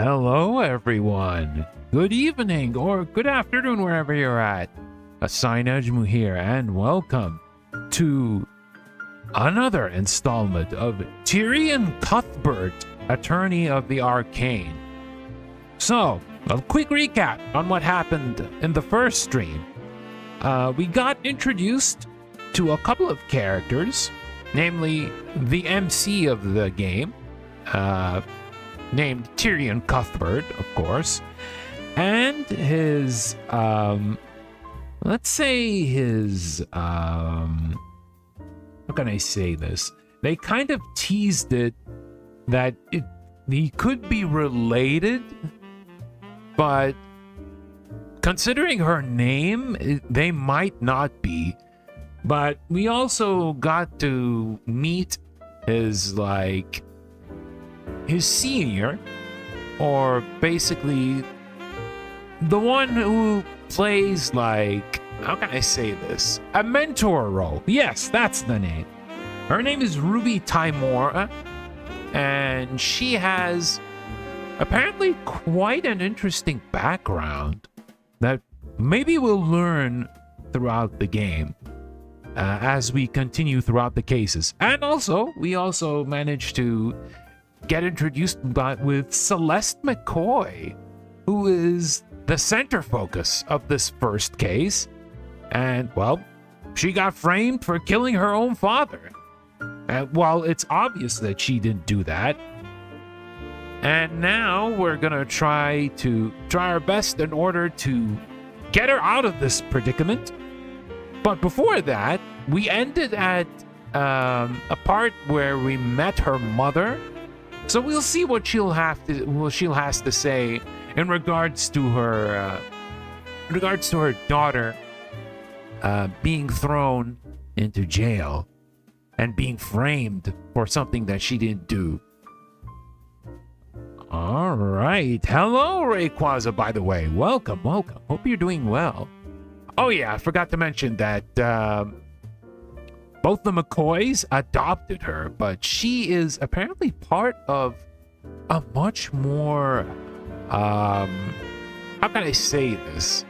Hello everyone. Good evening or good afternoon wherever you're at. Najumu here and welcome to another installment of TYRION Cuthbert, Attorney of the Arcane. So, a quick recap on what happened in the first stream. We got introduced to a couple of characters, namely the MC of the game, named TYRION Cuthbert, of course, and his, let's say his, how can I say this? They kind of teased it that he could be related, but considering her name, they might not be. But we also got to meet his, his senior, or basically the one who plays, how can I say this? A mentor role. Yes, that's the name. Her name is Ruby Timora, and she has apparently quite an interesting background that maybe we'll learn throughout the game as we continue throughout the cases. And also, we also managed to get introduced with Celeste McCoy, who is the center focus of this first case. And, well, she got framed for killing her own father. Well, it's obvious that she didn't do that. And now we're gonna try our best in order to get her out of this predicament. But before that, we ended at a part where we met her mother. So we'll see what she has to say in regards to her daughter being thrown into jail and being framed for something that she didn't do. All right. Hello, Rayquaza, by the way. Welcome. Hope you're doing well. Oh yeah, I forgot to mention that both the McCoys adopted her, but she is apparently part of a much more, how can I say this?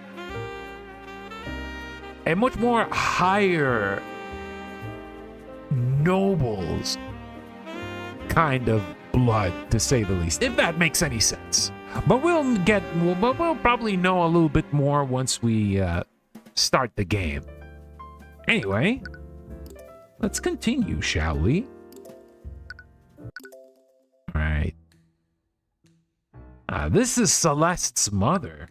a much more higher nobles kind of blood, to say the least, if that makes any sense. But we'll probably know a little bit more once we start the game. Anyway, let's continue, shall we? All right. This is Celeste's mother.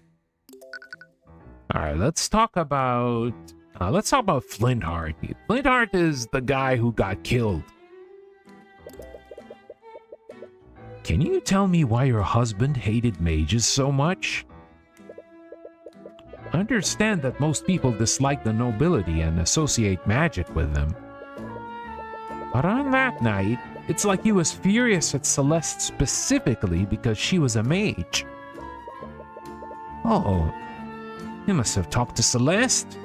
All right, let's talk about Flintheart. Flintheart is the guy who got killed. Can you tell me why your husband hated mages so much? I understand that most people dislike the nobility and associate magic with them. But on that night, it's like he was furious at Celeste specifically because she was a mage. Oh, you must have talked to Celeste?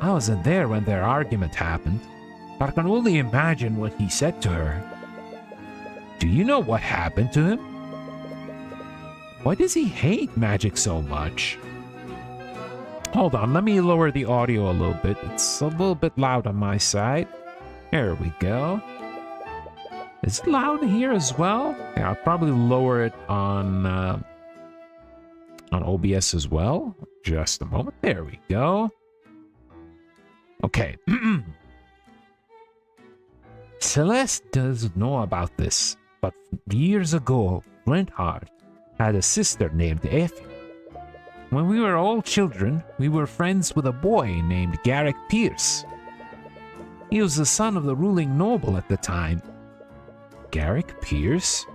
I wasn't there when their argument happened, but I can only imagine what he said to her. Do you know what happened to him? Why does he hate magic so much? Hold on, let me lower the audio a little bit. It's a little bit loud on my side. There we go. Is it loud here as well? Yeah, I'll probably lower it on OBS as well. Just a moment. There we go. Okay. Celeste doesn't know about this, but years ago, Flintheart had a sister named Effie. When we were all children, we were friends with a boy named Garrick Pierce. He was the son of the ruling noble at the time. Garrick Pierce?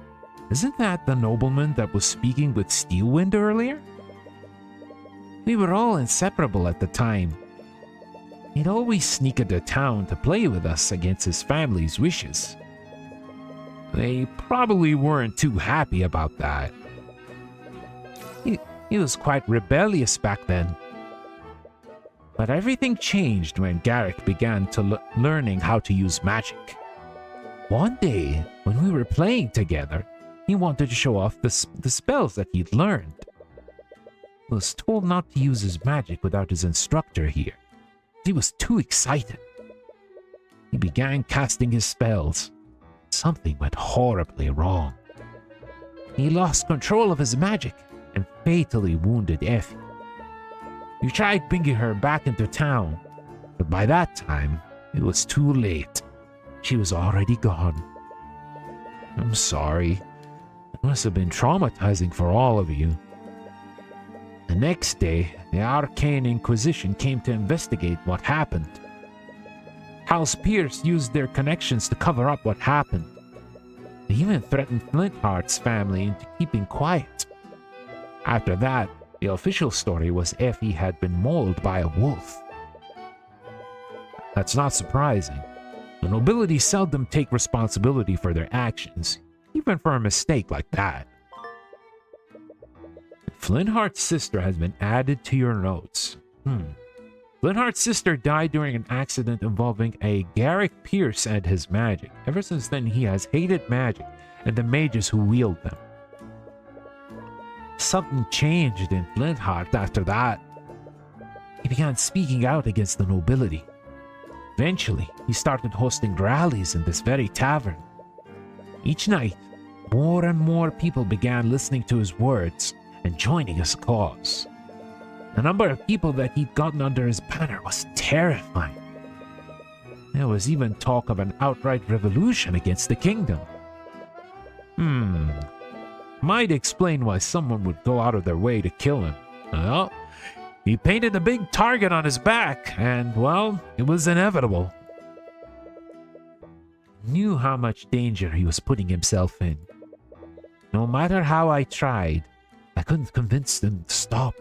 Isn't that the nobleman that was speaking with Steelwind earlier? We were all inseparable at the time. He'd always sneak into town to play with us against his family's wishes. They probably weren't too happy about that. He was quite rebellious back then. But everything changed when Garrick began to learning how to use magic. One day, when we were playing together, he wanted to show off the spells that he'd learned. He was told not to use his magic without his instructor here. He was too excited. He began casting his spells. Something went horribly wrong. He lost control of his magic and fatally wounded Effie. We tried bringing her back into town, but by that time, it was too late. She was already gone. I'm sorry. It must have been traumatizing for all of you. The next day, the Arcane Inquisition came to investigate what happened. House Pierce used their connections to cover up what happened. They even threatened Flintheart's family into keeping quiet. After that, the official story was Effie had been mauled by a wolf. That's not surprising. The nobility seldom take responsibility for their actions, even for a mistake like that. Flintheart's sister has been added to your notes. Flintheart's sister died during an accident involving a Garrick Pierce and his magic. Ever since then, he has hated magic and the mages who wield them. Something changed in Flintheart after that. He began speaking out against the nobility. Eventually, he started hosting rallies in this very tavern. Each night, more and more people began listening to his words and joining his cause. The number of people that he'd gotten under his banner was terrifying. There was even talk of an outright revolution against the kingdom. Might explain why someone would go out of their way to kill him. Well, he painted a big target on his back, and, well, it was inevitable. He knew how much danger he was putting himself in. No matter how I tried, I couldn't convince him to stop.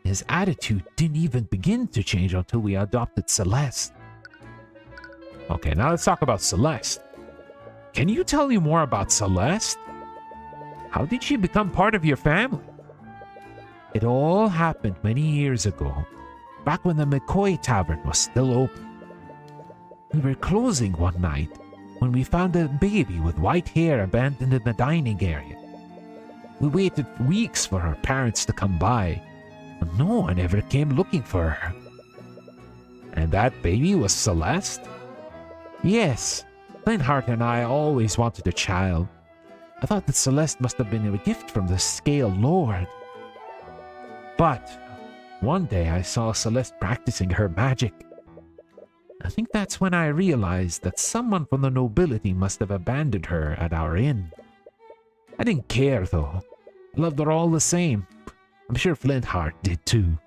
His attitude didn't even begin to change until we adopted Celeste. Okay, now let's talk about Celeste. Can you tell me more about Celeste? How did she become part of your family? It all happened many years ago, back when the McCoy Tavern was still open. We were closing one night when we found a baby with white hair abandoned in the dining area. We waited weeks for her parents to come by, No one ever came looking for her. And that baby was Celeste? Yes, Linhardt and I always wanted a child. I thought that Celeste must have been a gift from the Scale Lord. But one day I saw Celeste practicing her magic. I think that's when I realized that someone from the nobility must have abandoned her at our inn. I didn't care though. I loved her all the same. I'm sure Flintheart did too.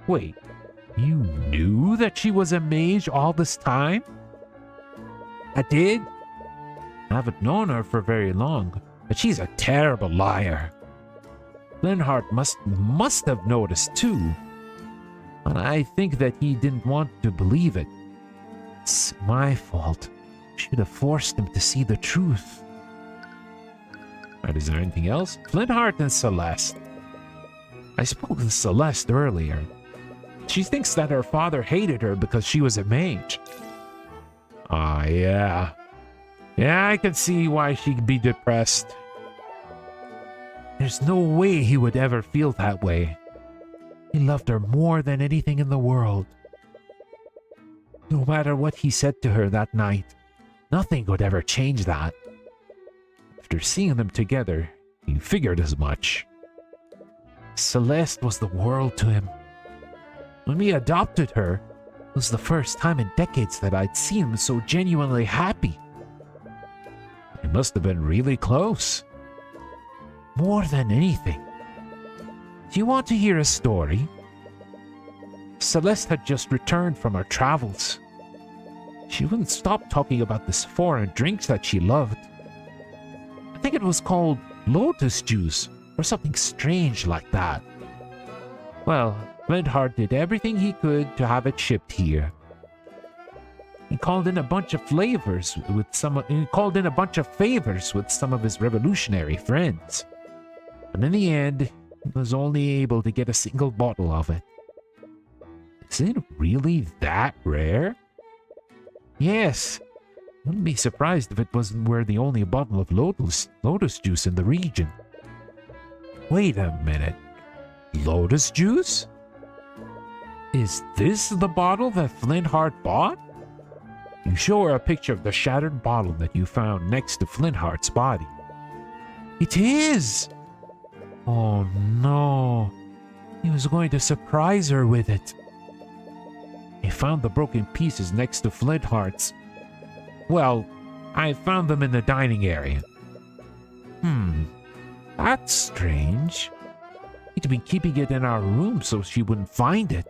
Wait, you knew that she was a mage all this time? I did. I haven't known her for very long, but she's a terrible liar. Flintheart must have noticed too. And I think that he didn't want to believe it. It's my fault. I should have forced him to see the truth. Right, is there anything else? Flintheart and Celeste. I spoke with Celeste earlier. She thinks that her father hated her because she was a mage. Ah, yeah. Yeah, I can see why she'd be depressed. There's no way he would ever feel that way. He loved her more than anything in the world. No matter what he said to her that night, nothing would ever change that. After seeing them together, he figured as much. Celeste was the world to him. When we adopted her, it was the first time in decades that I'd seen him so genuinely happy. It must have been really close. More than anything. Do you want to hear a story? Celeste had just returned from her travels. She wouldn't stop talking about this foreign drinks that she loved. I think it was called lotus juice or something strange like that. Well, Flintheart did everything he could to have it shipped here. He called in a bunch of favors with some of his revolutionary friends. And in the end, he was only able to get a single bottle of it. Is it really that rare? Yes. Wouldn't be surprised if it were the only bottle of lotus juice in the region. Wait a minute. Lotus juice? Is this the bottle that Flintheart bought? You show her a picture of the shattered bottle that you found next to Flintheart's body. It is! Oh no. He was going to surprise her with it. He found the broken pieces next to Flintheart's. Well, I found them in the dining area. That's strange. He'd been keeping it in our room so she wouldn't find it.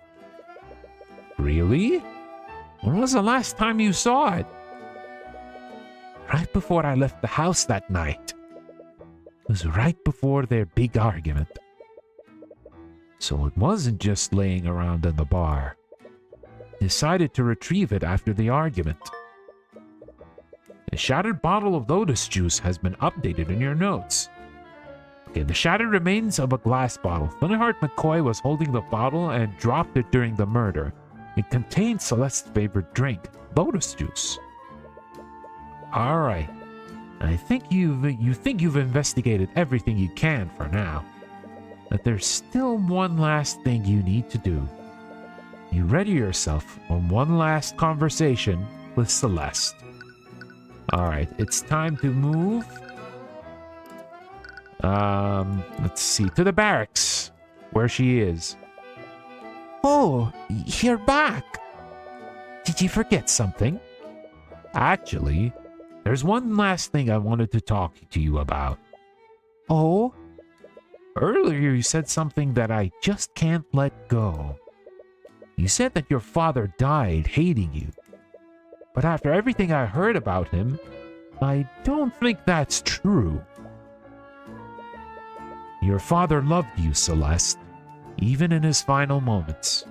Really? When was the last time you saw it? Right before I left the house that night. It was right before their big argument. So it wasn't just laying around in the bar. Decided to retrieve it after the argument. The shattered bottle of lotus juice has been updated in your notes. Okay, the shattered remains of a glass bottle. Flintheart McCoy was holding the bottle and dropped it during the murder. It contained Celeste's favorite drink, lotus juice. All right. I think you've investigated everything you can for now. But there's still one last thing you need to do. You ready yourself on one last conversation with Celeste. Alright, it's time to move. Let's see, to the barracks, where she is. Oh, you're back. Did you forget something? Actually, there's one last thing I wanted to talk to you about. Oh? Earlier you said something that I just can't let go. You said that your father died hating you. But after everything I heard about him, I don't think that's true. Your father loved you, Celeste, even in his final moments.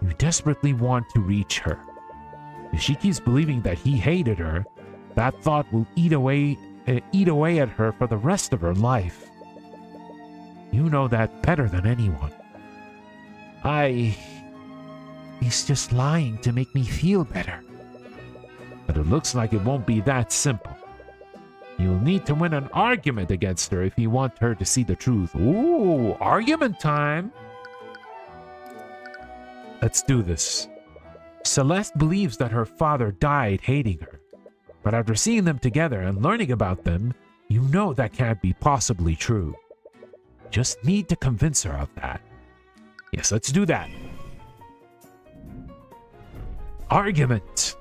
You desperately want to reach her. If she keeps believing that he hated her, that thought will eat away at her for the rest of her life. You know that better than anyone. He's just lying to make me feel better. But it looks like it won't be that simple. You'll need to win an argument against her if you want her to see the truth. Ooh, argument time. Let's do this. Celeste believes that her father died hating her. But after seeing them together and learning about them, you know that can't be possibly true. Just need to convince her of that. Yes, let's do that. Argument.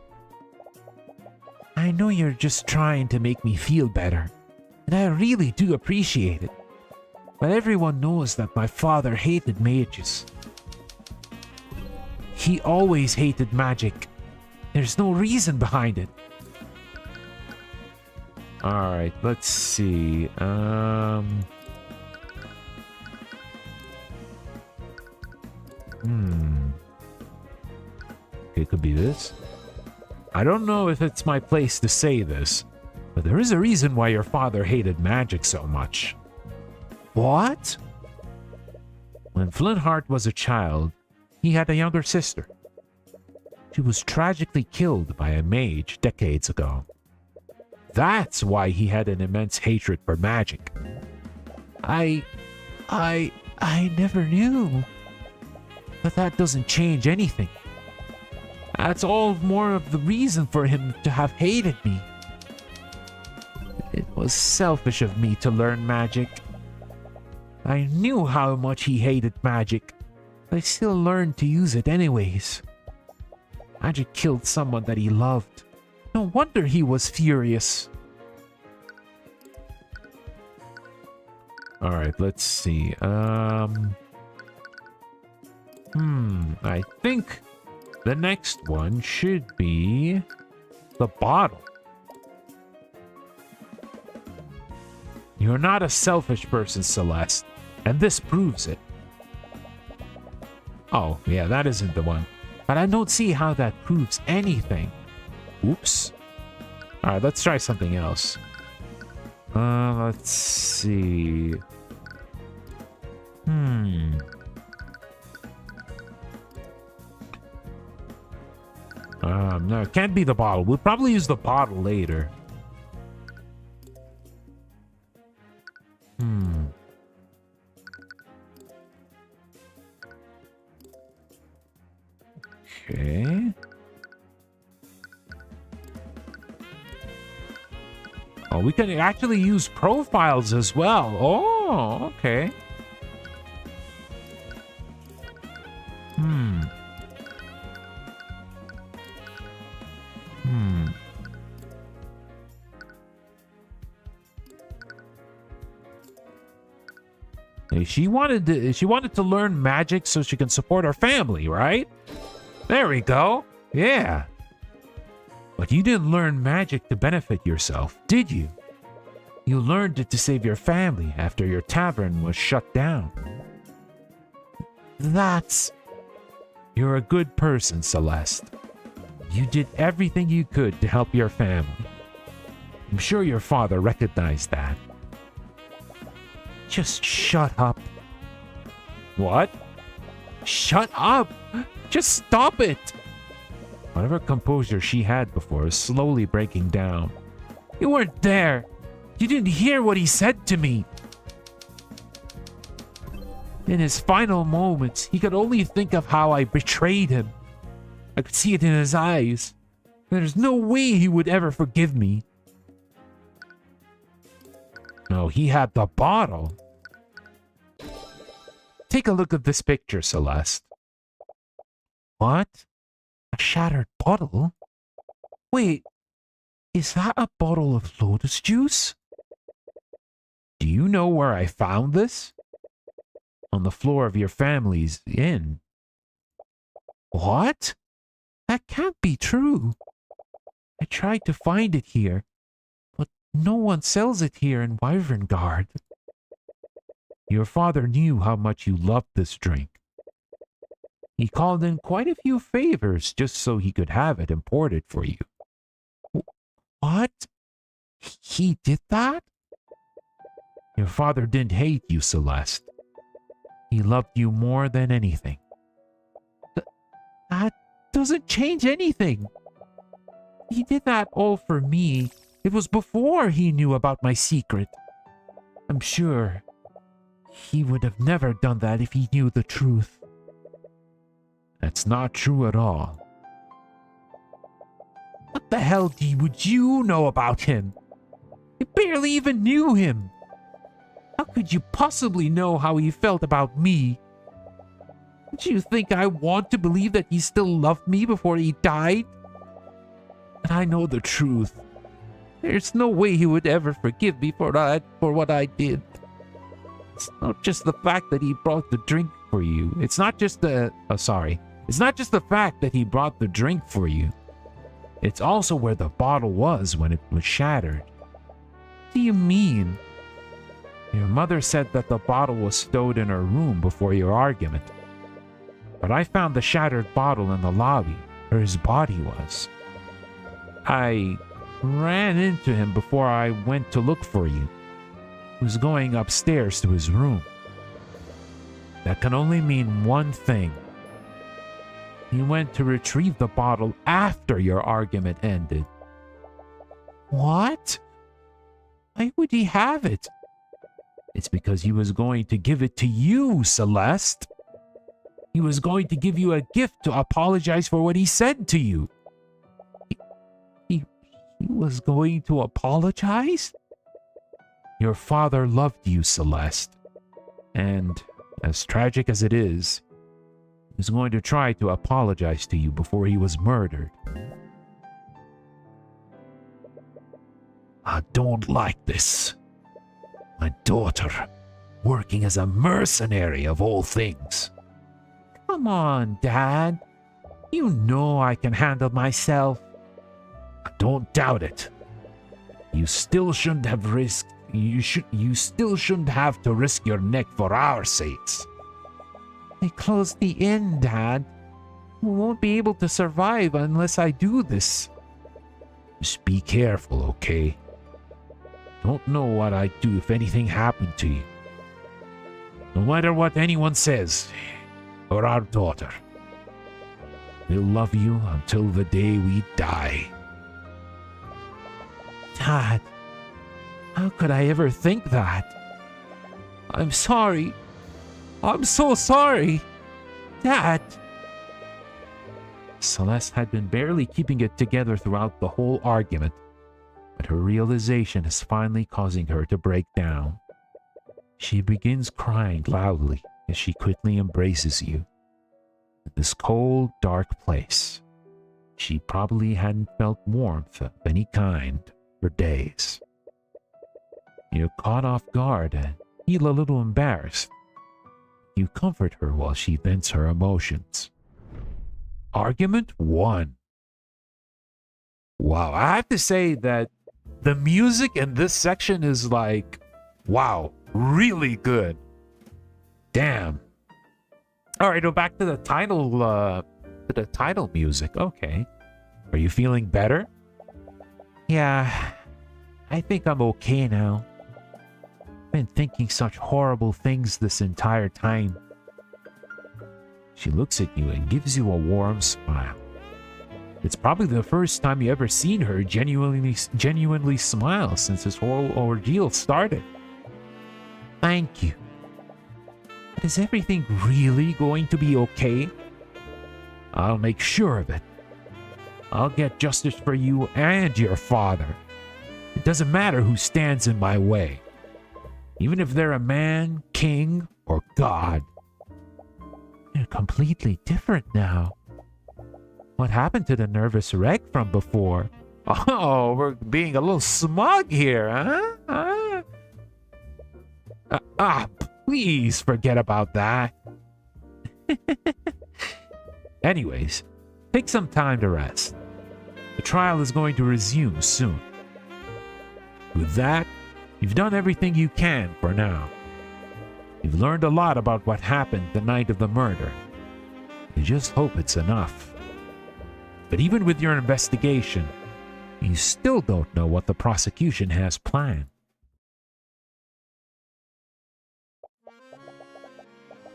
I know you're just trying to make me feel better, and I really do appreciate it. But everyone knows that my father hated mages. He always hated magic. There's no reason behind it. Alright, let's see. It could be this. I don't know if it's my place to say this, but there is a reason why your father hated magic so much. What? When Flintheart was a child, he had a younger sister. She was tragically killed by a mage decades ago. That's why he had an immense hatred for magic. I never knew. But that doesn't change anything. That's all more of the reason for him to have hated me. It was selfish of me to learn magic. I knew how much he hated magic, but I still learned to use it anyways. Magic killed someone that he loved. No wonder he was furious. Alright, let's see. I think the next one should be the bottle. You're not a selfish person, Celeste, and this proves it. Oh, yeah, that isn't the one. But I don't see how that proves anything. Oops. Alright, let's try something else. Let's see. No, it can't be the bottle. We'll probably use the bottle later. Okay. Oh, we can actually use profiles as well. Oh, okay. She wanted to learn magic so she can support her family, right? There we go. Yeah. But you didn't learn magic to benefit yourself, did you? You learned it to save your family after your tavern was shut down. You're a good person, Celeste. You did everything you could to help your family. I'm sure your father recognized that. Just shut up. What? Shut up! Just stop it! Whatever composure she had before is slowly breaking down. You weren't there. You didn't hear what he said to me. In his final moments, he could only think of how I betrayed him. I could see it in his eyes. There's no way he would ever forgive me. No, he had the bottle. Take a look at this picture, Celeste. What? A shattered bottle? Wait, is that a bottle of lotus juice? Do you know where I found this? On the floor of your family's inn. What? That can't be true. I tried to find it here, but no one sells it here in Wyverngard. Your father knew how much you loved this drink. He called in quite a few favors just so he could have it imported for you. What? He did that? Your father didn't hate you, Celeste. He loved you more than anything. That doesn't change anything. He did that all for me It was before he knew about my secret. I'm sure he would have never done that if he knew the truth. That's not true at all. What the hell would you know about him? You barely even knew him. How could you possibly know how he felt about me? Do you think I want to believe that he still loved me before he died? And I know the truth. There's no way he would ever forgive me for what I did. It's not just the fact that he brought the drink for you. It's not just the... It's not just the fact that he brought the drink for you. It's also where the bottle was when it was shattered. What do you mean? Your mother said that the bottle was stowed in her room before your argument. But I found the shattered bottle in the lobby, where his body was. I ran into him before I went to look for you. He was going upstairs to his room. That can only mean one thing. He went to retrieve the bottle after your argument ended. What? Why would he have it? It's because he was going to give it to you, Celeste. He was going to give you a gift to apologize for what he said to you. He was going to apologize? Your father loved you, Celeste. And as tragic as it is, he was going to try to apologize to you before he was murdered. I don't like this. My daughter, working as a mercenary of all things. Come on, Dad. You know I can handle myself. I don't doubt it. You still shouldn't have risked. You still shouldn't have to risk your neck for our sakes. They closed the inn, Dad. We won't be able to survive unless I do this. Just be careful, okay? Don't know what I'd do if anything happened to you. No matter what anyone says, or our daughter, we'll love you until the day we die. Dad, how could I ever think that? I'm sorry. I'm so sorry. Dad. Celeste had been barely keeping it together throughout the whole argument, but her realization is finally causing her to break down. She begins crying loudly as she quickly embraces you. In this cold, dark place, she probably hadn't felt warmth of any kind for days. You're caught off guard and feel a little embarrassed. You comfort her while she vents her emotions. Argument 1. Wow, I have to say that the music in this section is like, wow, really good. Damn. All right, go back to the title music. Okay. Are you feeling better? Yeah, I think I'm okay now. I've been thinking such horrible things this entire time. She looks at you and gives you a warm smile. It's probably the first time you ever seen her genuinely smile since this whole ordeal started. Thank you. But is everything really going to be okay? I'll make sure of it. I'll get justice for you and your father. It doesn't matter who stands in my way. Even if they're a man, king, or god. They're completely different now. What happened to the nervous wreck from before? Oh, we're being a little smug here, huh? Please forget about that. Anyways, take some time to rest. The trial is going to resume soon. With that, you've done everything you can for now. You've learned a lot about what happened the night of the murder. You just hope it's enough. But even with your investigation, you still don't know what the prosecution has planned.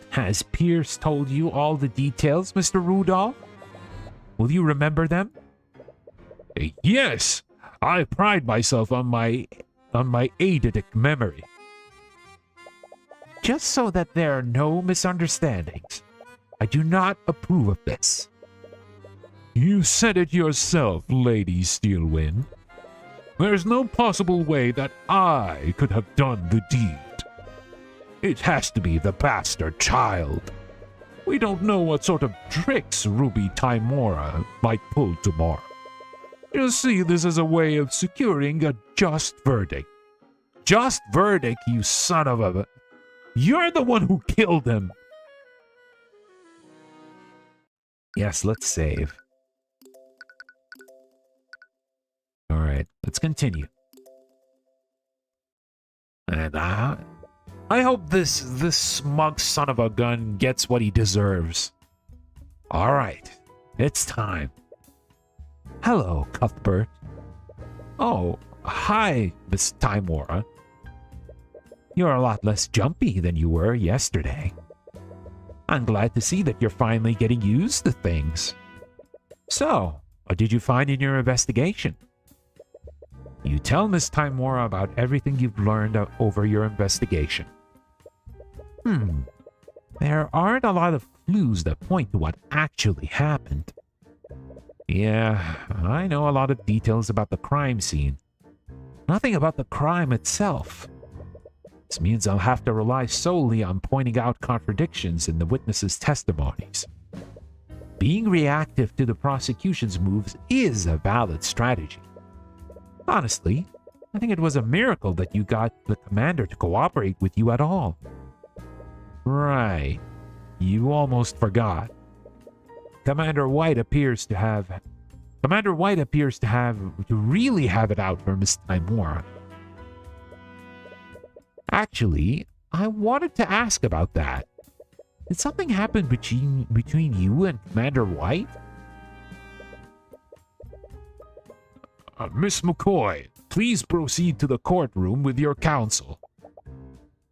Has Pierce told you all the details, Mr. Rudolph? Will you remember them? Yes, I pride myself on my eidetic memory. Just so that there are no misunderstandings, I do not approve of this. You said it yourself, Lady Steelwind. There's no possible way that I could have done the deed. It has to be the bastard child. We don't know what sort of tricks Ruby Tymora might pull tomorrow. You see this as a way of securing a just verdict. Just verdict, you son of a... You're the one who killed him. Yes, let's save. Alright, let's continue. And I hope this smug son of a gun gets what he deserves. Alright, it's time. Hello, Cuthbert. Oh, hi, Miss Tymora. You're a lot less jumpy than you were yesterday. I'm glad to see that you're finally getting used to things. So, what did you find in your investigation? You tell Miss Tymora about everything you've learned over your investigation. There aren't a lot of clues that point to what actually happened. Yeah, I know a lot of details about the crime scene. Nothing about the crime itself. This means I'll have to rely solely on pointing out contradictions in the witnesses' testimonies. Being reactive to the prosecution's moves is a valid strategy. Honestly, I think it was a miracle that you got the commander to cooperate with you at all. Right. You almost forgot. Commander White appears to really have it out for Miss Tymora. Actually, I wanted to ask about that. Did something happen between you and Commander White? Miss McCoy, please proceed to the courtroom with your counsel.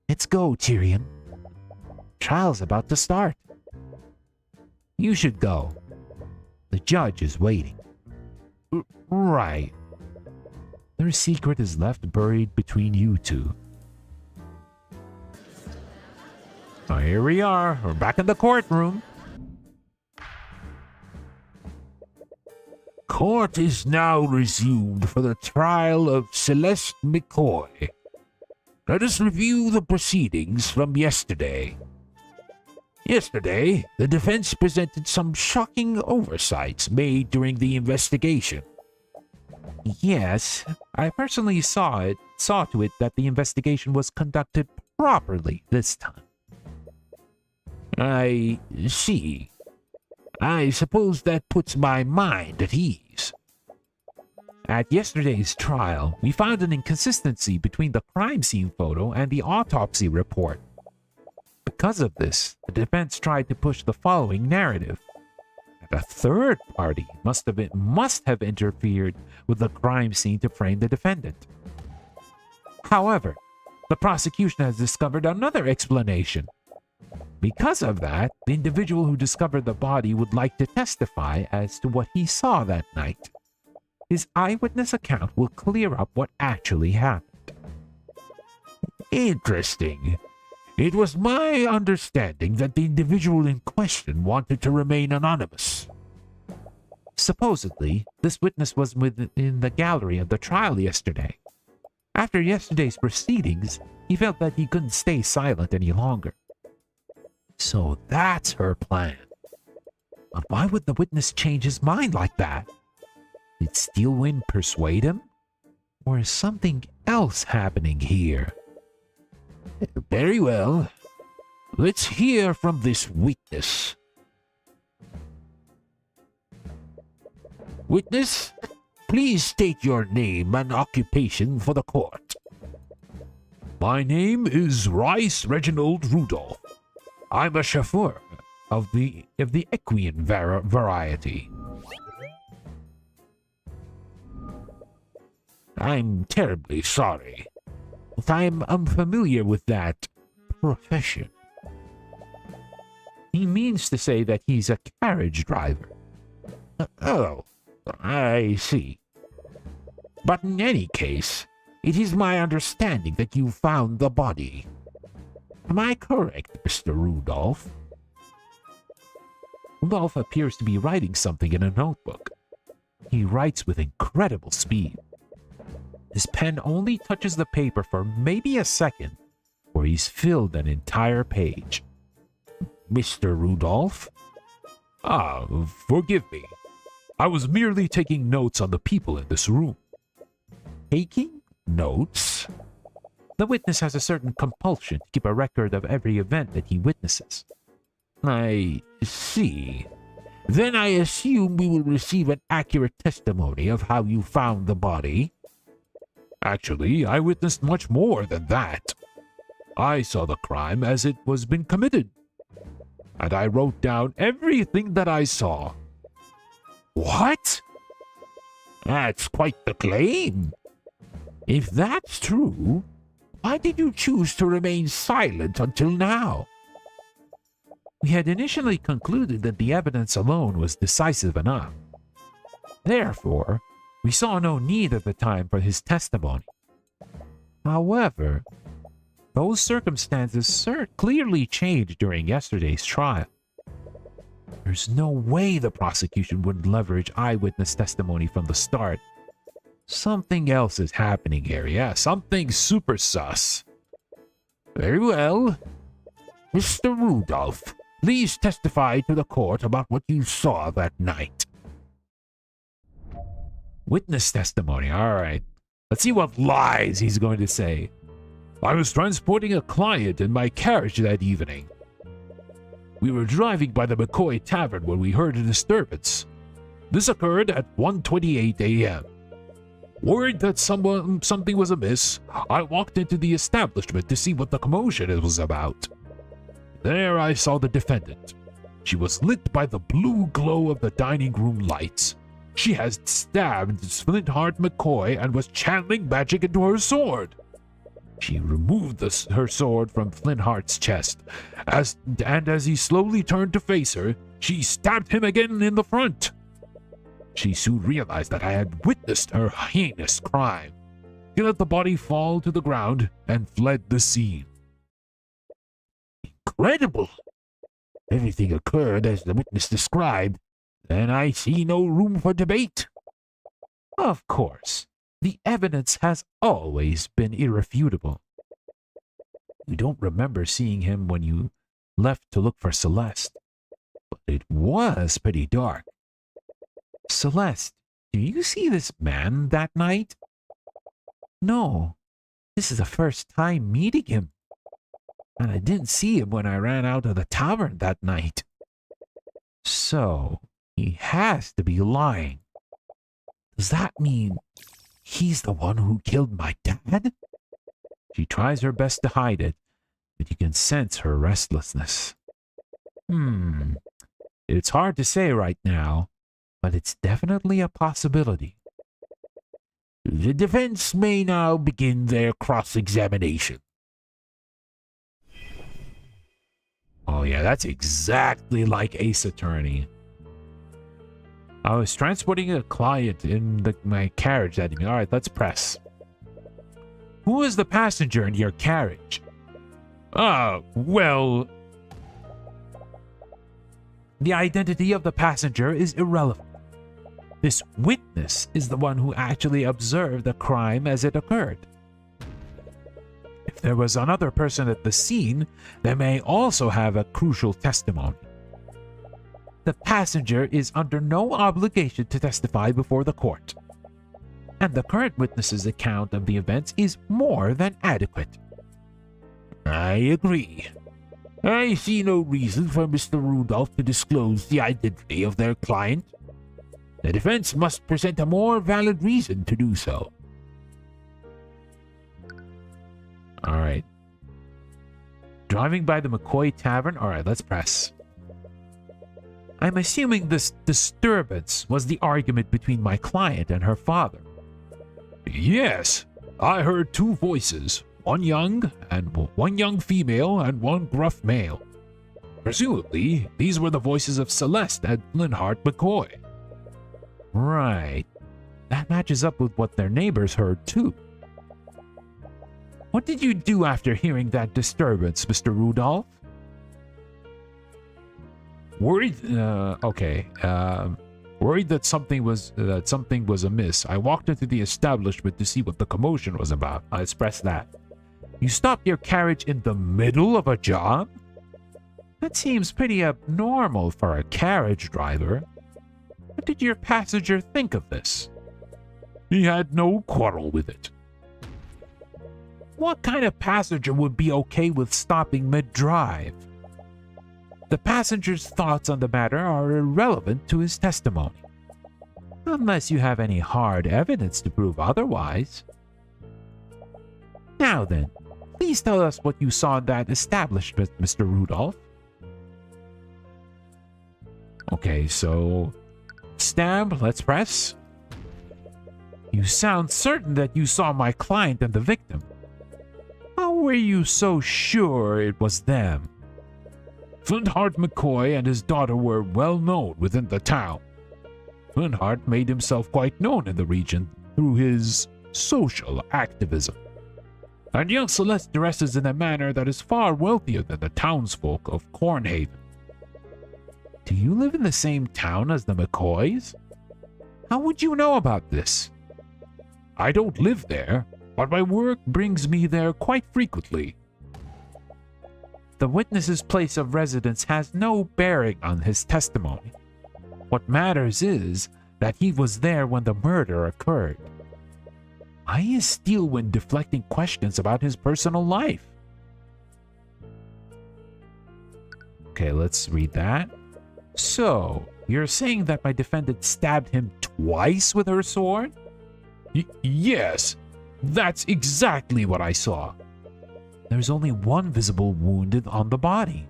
Let's go, Tyrion. Trial's about to start. You should go. The judge is waiting. Right. Their secret is left buried between you two. Oh, here we are. We're back in the courtroom. Court is now resumed for the trial of Celeste McCoy. Let us review the proceedings from yesterday. Yesterday, the defense presented some shocking oversights made during the investigation. Yes, I personally saw to it that the investigation was conducted properly this time. I see. I suppose that puts my mind at ease. At yesterday's trial, we found an inconsistency between the crime scene photo and the autopsy report. Because of this, the defense tried to push the following narrative. A third party must have interfered with the crime scene to frame the defendant. However, the prosecution has discovered another explanation. Because of that, the individual who discovered the body would like to testify as to what he saw that night. His eyewitness account will clear up what actually happened. Interesting. It was my understanding that the individual in question wanted to remain anonymous. Supposedly, this witness was within the gallery of the trial yesterday. After yesterday's proceedings, he felt that he couldn't stay silent any longer. So that's her plan. But why would the witness change his mind like that? Did Steelwind persuade him? Or is something else happening here? Very well. Let's hear from this witness. Witness, please state your name and occupation for the court. My name is Rice Reginald Rudolph. I'm a chauffeur of the equine variety. I'm terribly sorry, but I'm unfamiliar with that profession. He means to say that he's a carriage driver. Oh, I see. But in any case, it is my understanding that you found the body. Am I correct, Mr. Rudolph? Rudolph appears to be writing something in a notebook. He writes with incredible speed. His pen only touches the paper for maybe a second, where he's filled an entire page. Mr. Rudolph? Forgive me. I was merely taking notes on the people in this room. Taking notes? The witness has a certain compulsion to keep a record of every event that he witnesses. I see. Then I assume we will receive an accurate testimony of how you found the body. Actually, I witnessed much more than that. I saw the crime as it was being committed, and I wrote down everything that I saw. What? That's quite the claim. If that's true, why did you choose to remain silent until now? We had initially concluded that the evidence alone was decisive enough. Therefore, we saw no need at the time for his testimony. However, those circumstances clearly changed during yesterday's trial. There's no way the prosecution would leverage eyewitness testimony from the start. Something else is happening here, yeah, something super sus. Very well. Mr. Rudolph, please testify to the court about what you saw that night. Witness testimony, alright. Let's see what lies he's going to say. I was transporting a client in my carriage that evening. We were driving by the McCoy Tavern when we heard a disturbance. This occurred at 1:28 a.m. Worried that something was amiss, I walked into the establishment to see what the commotion was about. There I saw the defendant. She was lit by the blue glow of the dining room lights. She had stabbed Flintheart McCoy and was channeling magic into her sword. She removed her sword from Flintheart's chest, and as he slowly turned to face her, she stabbed him again in the front. She soon realized that I had witnessed her heinous crime. She let the body fall to the ground and fled the scene. Incredible! Everything occurred as the witness described, and I see no room for debate. Of course, the evidence has always been irrefutable. You don't remember seeing him when you left to look for Celeste, but it was pretty dark. Celeste, do you see this man that night? No, this is the first time meeting him. And I didn't see him when I ran out of the tavern that night. So, he has to be lying. Does that mean he's the one who killed my dad? She tries her best to hide it, but you can sense her restlessness. It's hard to say right now, but it's definitely a possibility. The defense may now begin their cross-examination. Oh yeah, that's exactly like Ace Attorney. I was transporting a client in my carriage that evening. Alright, let's press. Who is the passenger in your carriage? Well... The identity of the passenger is irrelevant. This witness is the one who actually observed the crime as it occurred. If there was another person at the scene, they may also have a crucial testimony. The passenger is under no obligation to testify before the court, and the current witness's account of the events is more than adequate. I agree. I see no reason for Mr. Rudolph to disclose the identity of their client. The defense must present a more valid reason to do so. Alright. Driving by the McCoy Tavern? Alright, let's press. I'm assuming this disturbance was the argument between my client and her father. Yes, I heard two voices, one young female and one gruff male. Presumably, these were the voices of Celeste and Flintheart McCoy. Right. that matches up with what their neighbors heard too. What did you do after hearing that disturbance, Mr. Rudolph? Worried that something was amiss, I walked into the establishment to see what the commotion was about. I expressed that. You stopped your carriage in the middle of a job? That seems pretty abnormal for a carriage driver. What did your passenger think of this? He had no quarrel with it. What kind of passenger would be okay with stopping mid-drive? The passenger's thoughts on the matter are irrelevant to his testimony, unless you have any hard evidence to prove otherwise. Now then, please tell us what you saw in that establishment, Mr. Rudolph. Okay, so stamp, let's press. You sound certain that you saw my client and the victim. How were you so sure it was them? Flintheart McCoy and his daughter were well known within the town. Flintheart made himself quite known in the region through his social activism. And young Celeste dresses in a manner that is far wealthier than the townsfolk of Cornhaven. Do you live in the same town as the McCoys? How would you know about this? I don't live there, but my work brings me there quite frequently. The witness's place of residence has no bearing on his testimony. What matters is that he was there when the murder occurred. Why is Steelwind deflecting questions about his personal life? Okay, let's read that. So, you're saying that my defendant stabbed him twice with her sword? Yes, that's exactly what I saw. There's only one visible wound on the body.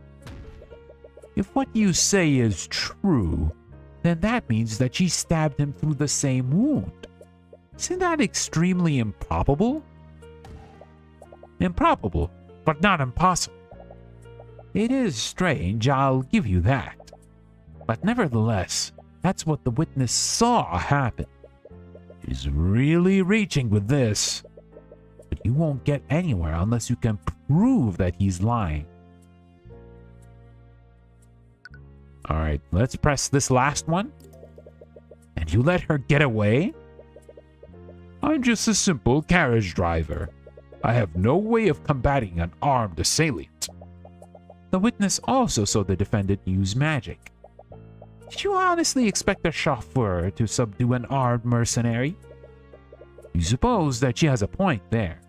If what you say is true, then that means that she stabbed him through the same wound. Isn't that extremely improbable? Improbable, but not impossible. It is strange, I'll give you that. But nevertheless, that's what the witness saw happen. He's really reaching with this. But you won't get anywhere unless you can prove that he's lying. Alright, let's press this last one. And you let her get away? I'm just a simple carriage driver. I have no way of combating an armed assailant. The witness also saw the defendant use magic. Did you honestly expect a chauffeur to subdue an armed mercenary? You suppose that she has a point there.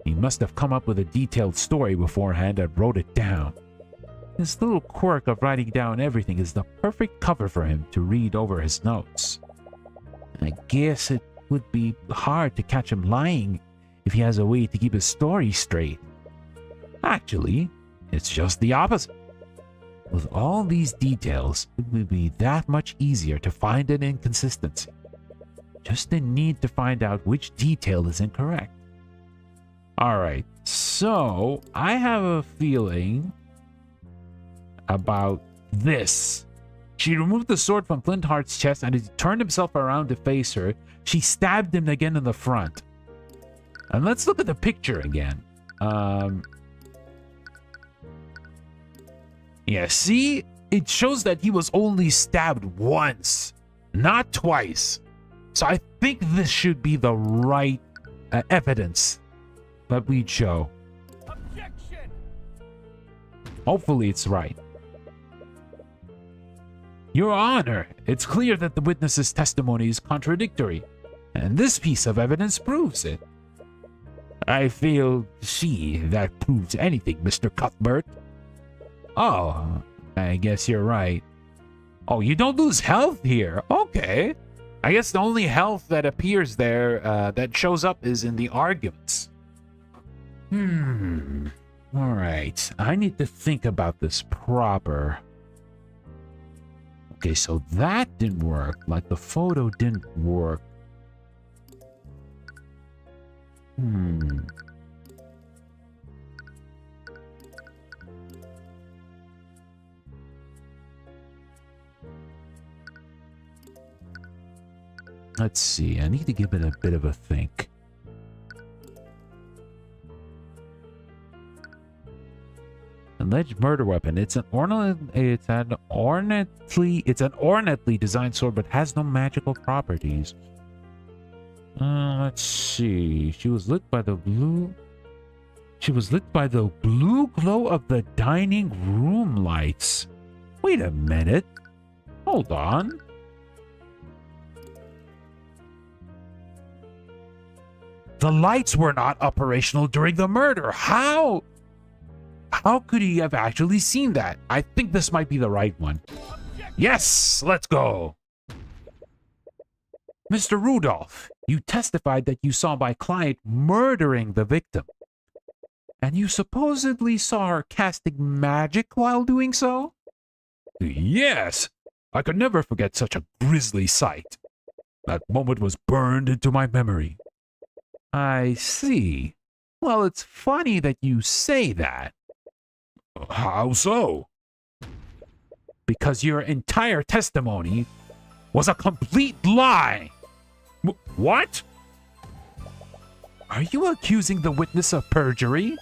He must have come up with a detailed story beforehand and wrote it down. This little quirk of writing down everything is the perfect cover for him to read over his notes. I guess it would be hard to catch him lying if he has a way to keep his story straight. Actually, it's just the opposite. With all these details, it would be that much easier to find an inconsistency. Just the need to find out which detail is incorrect. Alright, so I have a feeling about this. She removed the sword from Flintheart's chest and as he turned himself around to face her, she stabbed him again in the front. And let's look at the picture again. Yeah, see? It shows that he was only stabbed once, not twice. So I think this should be the right evidence that we'd show. Objection! Hopefully it's right. Your Honor, it's clear that the witness's testimony is contradictory, and this piece of evidence proves it. I feel that proves anything, Mr. Cuthbert. Oh, I guess you're right. Oh, you don't lose health here. Okay. I guess the only health that appears there, that shows up is in the arguments. Alright. I need to think about this proper. Okay, so that didn't work. Like the photo didn't work. Let's see. I need to give it a bit of a think. Alleged murder weapon. It's an ornately designed sword, but has no magical properties. Let's see. She was lit by the blue glow of the dining room lights. Wait a minute. Hold on. The lights were not operational during the murder. How could he have actually seen that? I think this might be the right one. Yes, let's go. Mr. Rudolph, you testified that you saw my client murdering the victim. And you supposedly saw her casting magic while doing so? Yes, I could never forget such a grisly sight. That moment was burned into my memory. I see. Well, it's funny that you say that. How so? Because your entire testimony was a complete lie. What? Are you accusing the witness of perjury?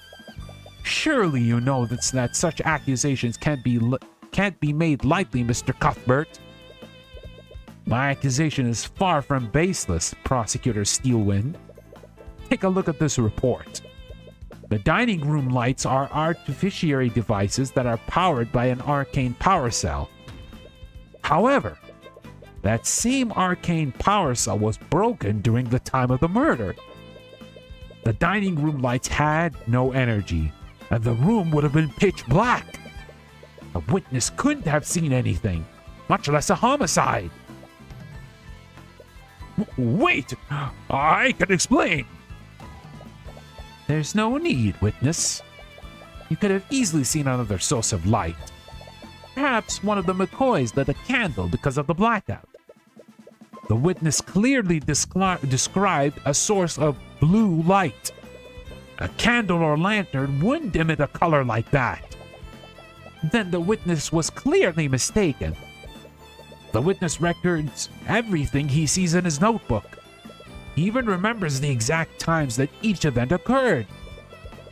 Surely you know that such accusations can't be made lightly, Mr. Cuthbert. My accusation is far from baseless, Prosecutor Steelwind. Take a look at this report. The dining room lights are artificiary devices that are powered by an arcane power cell. However, that same arcane power cell was broken during the time of the murder. The dining room lights had no energy, and the room would have been pitch black. A witness couldn't have seen anything, much less a homicide. Wait! I can explain! There's no need, witness. You could have easily seen another source of light. Perhaps one of the McCoys lit a candle because of the blackout. The witness clearly described a source of blue light. A candle or lantern wouldn't emit a color like that. Then the witness was clearly mistaken. The witness records everything he sees in his notebook. He even remembers the exact times that each event occurred.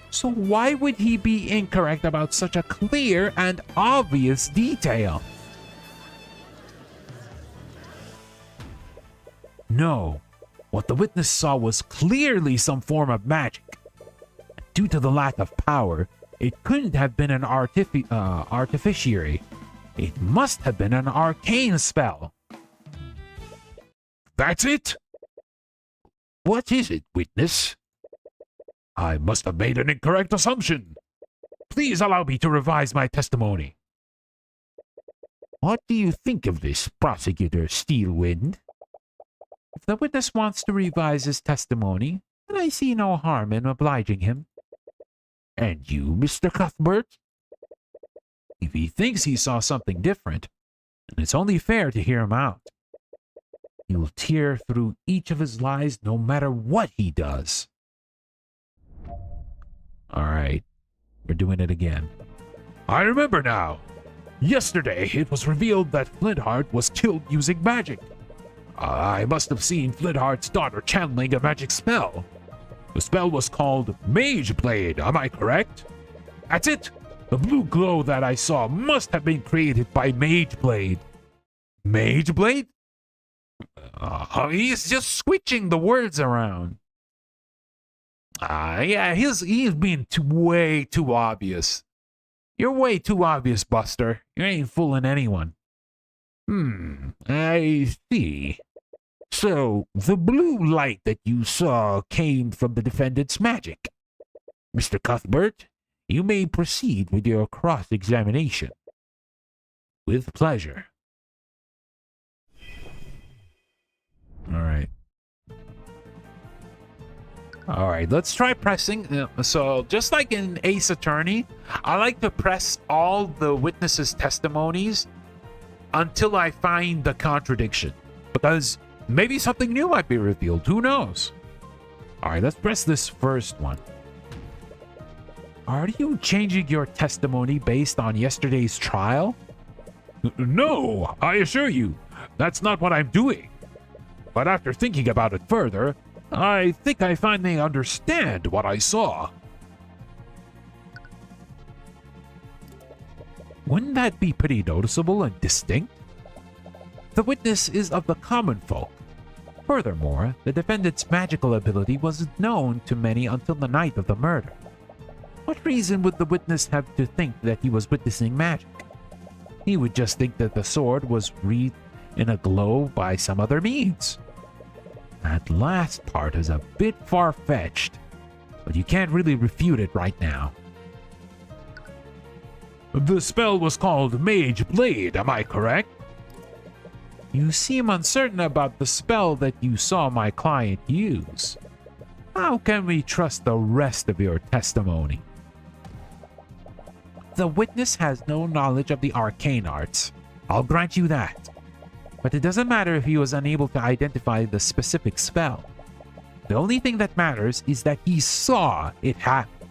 So why would he be incorrect about such a clear and obvious detail? No, what the witness saw was clearly some form of magic. Due to the lack of power, it couldn't have been an artificiary. It must have been an arcane spell. That's it? What is it, witness? I must have made an incorrect assumption. Please allow me to revise my testimony. What do you think of this, Prosecutor Steelwind? If the witness wants to revise his testimony, then I see no harm in obliging him. And you, Mr. Cuthbert? If he thinks he saw something different, then it's only fair to hear him out. He will tear through each of his lies no matter what he does. All right, we're doing it again. I remember now. Yesterday, it was revealed that Flintheart was killed using magic. I must have seen Flintheart's daughter channeling a magic spell. The spell was called Mage Blade, am I correct? That's it! The blue glow that I saw must have been created by Mage Blade. Mage Blade? He's just switching the words around. Yeah, he's being way too obvious. You're way too obvious, Buster. You ain't fooling anyone. I see. So, the blue light that you saw came from the defendant's magic. Mr. Cuthbert, you may proceed with your cross-examination. With pleasure. All right, let's try pressing. So just like in Ace Attorney, I like to press all the witnesses' testimonies until I find the contradiction, because maybe something new might be revealed. Who knows? All right, let's press this first one. Are you changing your testimony based on yesterday's trial? No, I assure you, that's not what I'm doing. but after thinking about it further, I think I finally understand what I saw. Wouldn't that be pretty noticeable and distinct? The witness is of the common folk. Furthermore, the defendant's magical ability wasn't known to many until the night of the murder. What reason would the witness have to think that he was witnessing magic? He would just think that the sword was wreathed in a glow by some other means. That last part is a bit far-fetched, but you can't really refute it right now. The spell was called Mage Blade, am I correct? You seem uncertain about the spell that you saw my client use. How can we trust the rest of your testimony? The witness has no knowledge of the arcane arts. I'll grant you that. But it doesn't matter if he was unable to identify the specific spell. The only thing that matters is that he saw it happen.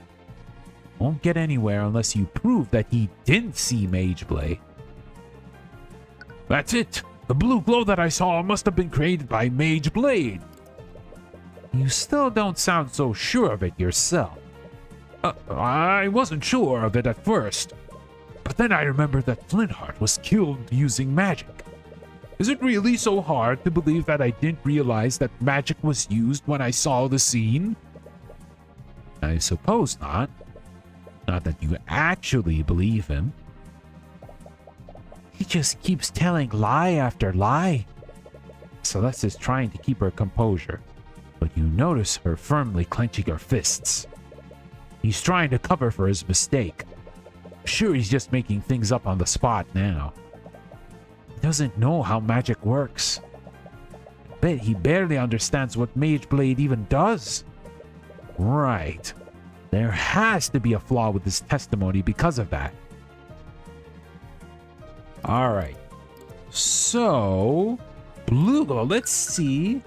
Won't get anywhere unless you prove that he didn't see Mage Blade. That's it. The blue glow that I saw must have been created by Mage Blade. You still don't sound so sure of it yourself. I wasn't sure of it at first, but then I remembered that Flintheart was killed using magic. Is it really so hard to believe that I didn't realize that magic was used when I saw the scene? I suppose not. Not that you actually believe him. He just keeps telling lie after lie. Celeste is trying to keep her composure, but you notice her firmly clenching her fists. He's trying to cover for his mistake. Sure, he's just making things up on the spot now. He doesn't know how magic works. I bet he barely understands what Mage Blade even does. Right. There has to be a flaw with his testimony because of that. Alright. So, blue glow, let's see.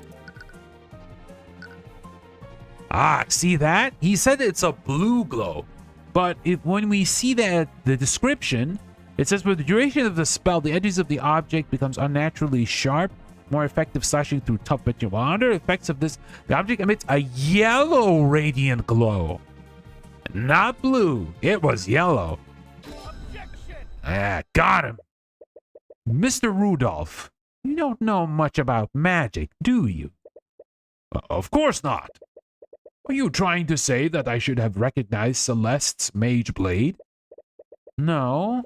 Ah, see that? He said it's a blue glow. But when we see the description, it says for the duration of the spell, the edges of the object becomes unnaturally sharp, more effective slashing through tough material. While under effects of this, the object emits a yellow radiant glow. Not blue, it was yellow. Ah, got him. Mr. Rudolph, you don't know much about magic, do you? Of course not. Are you trying to say that I should have recognized Celeste's Mage Blade? No,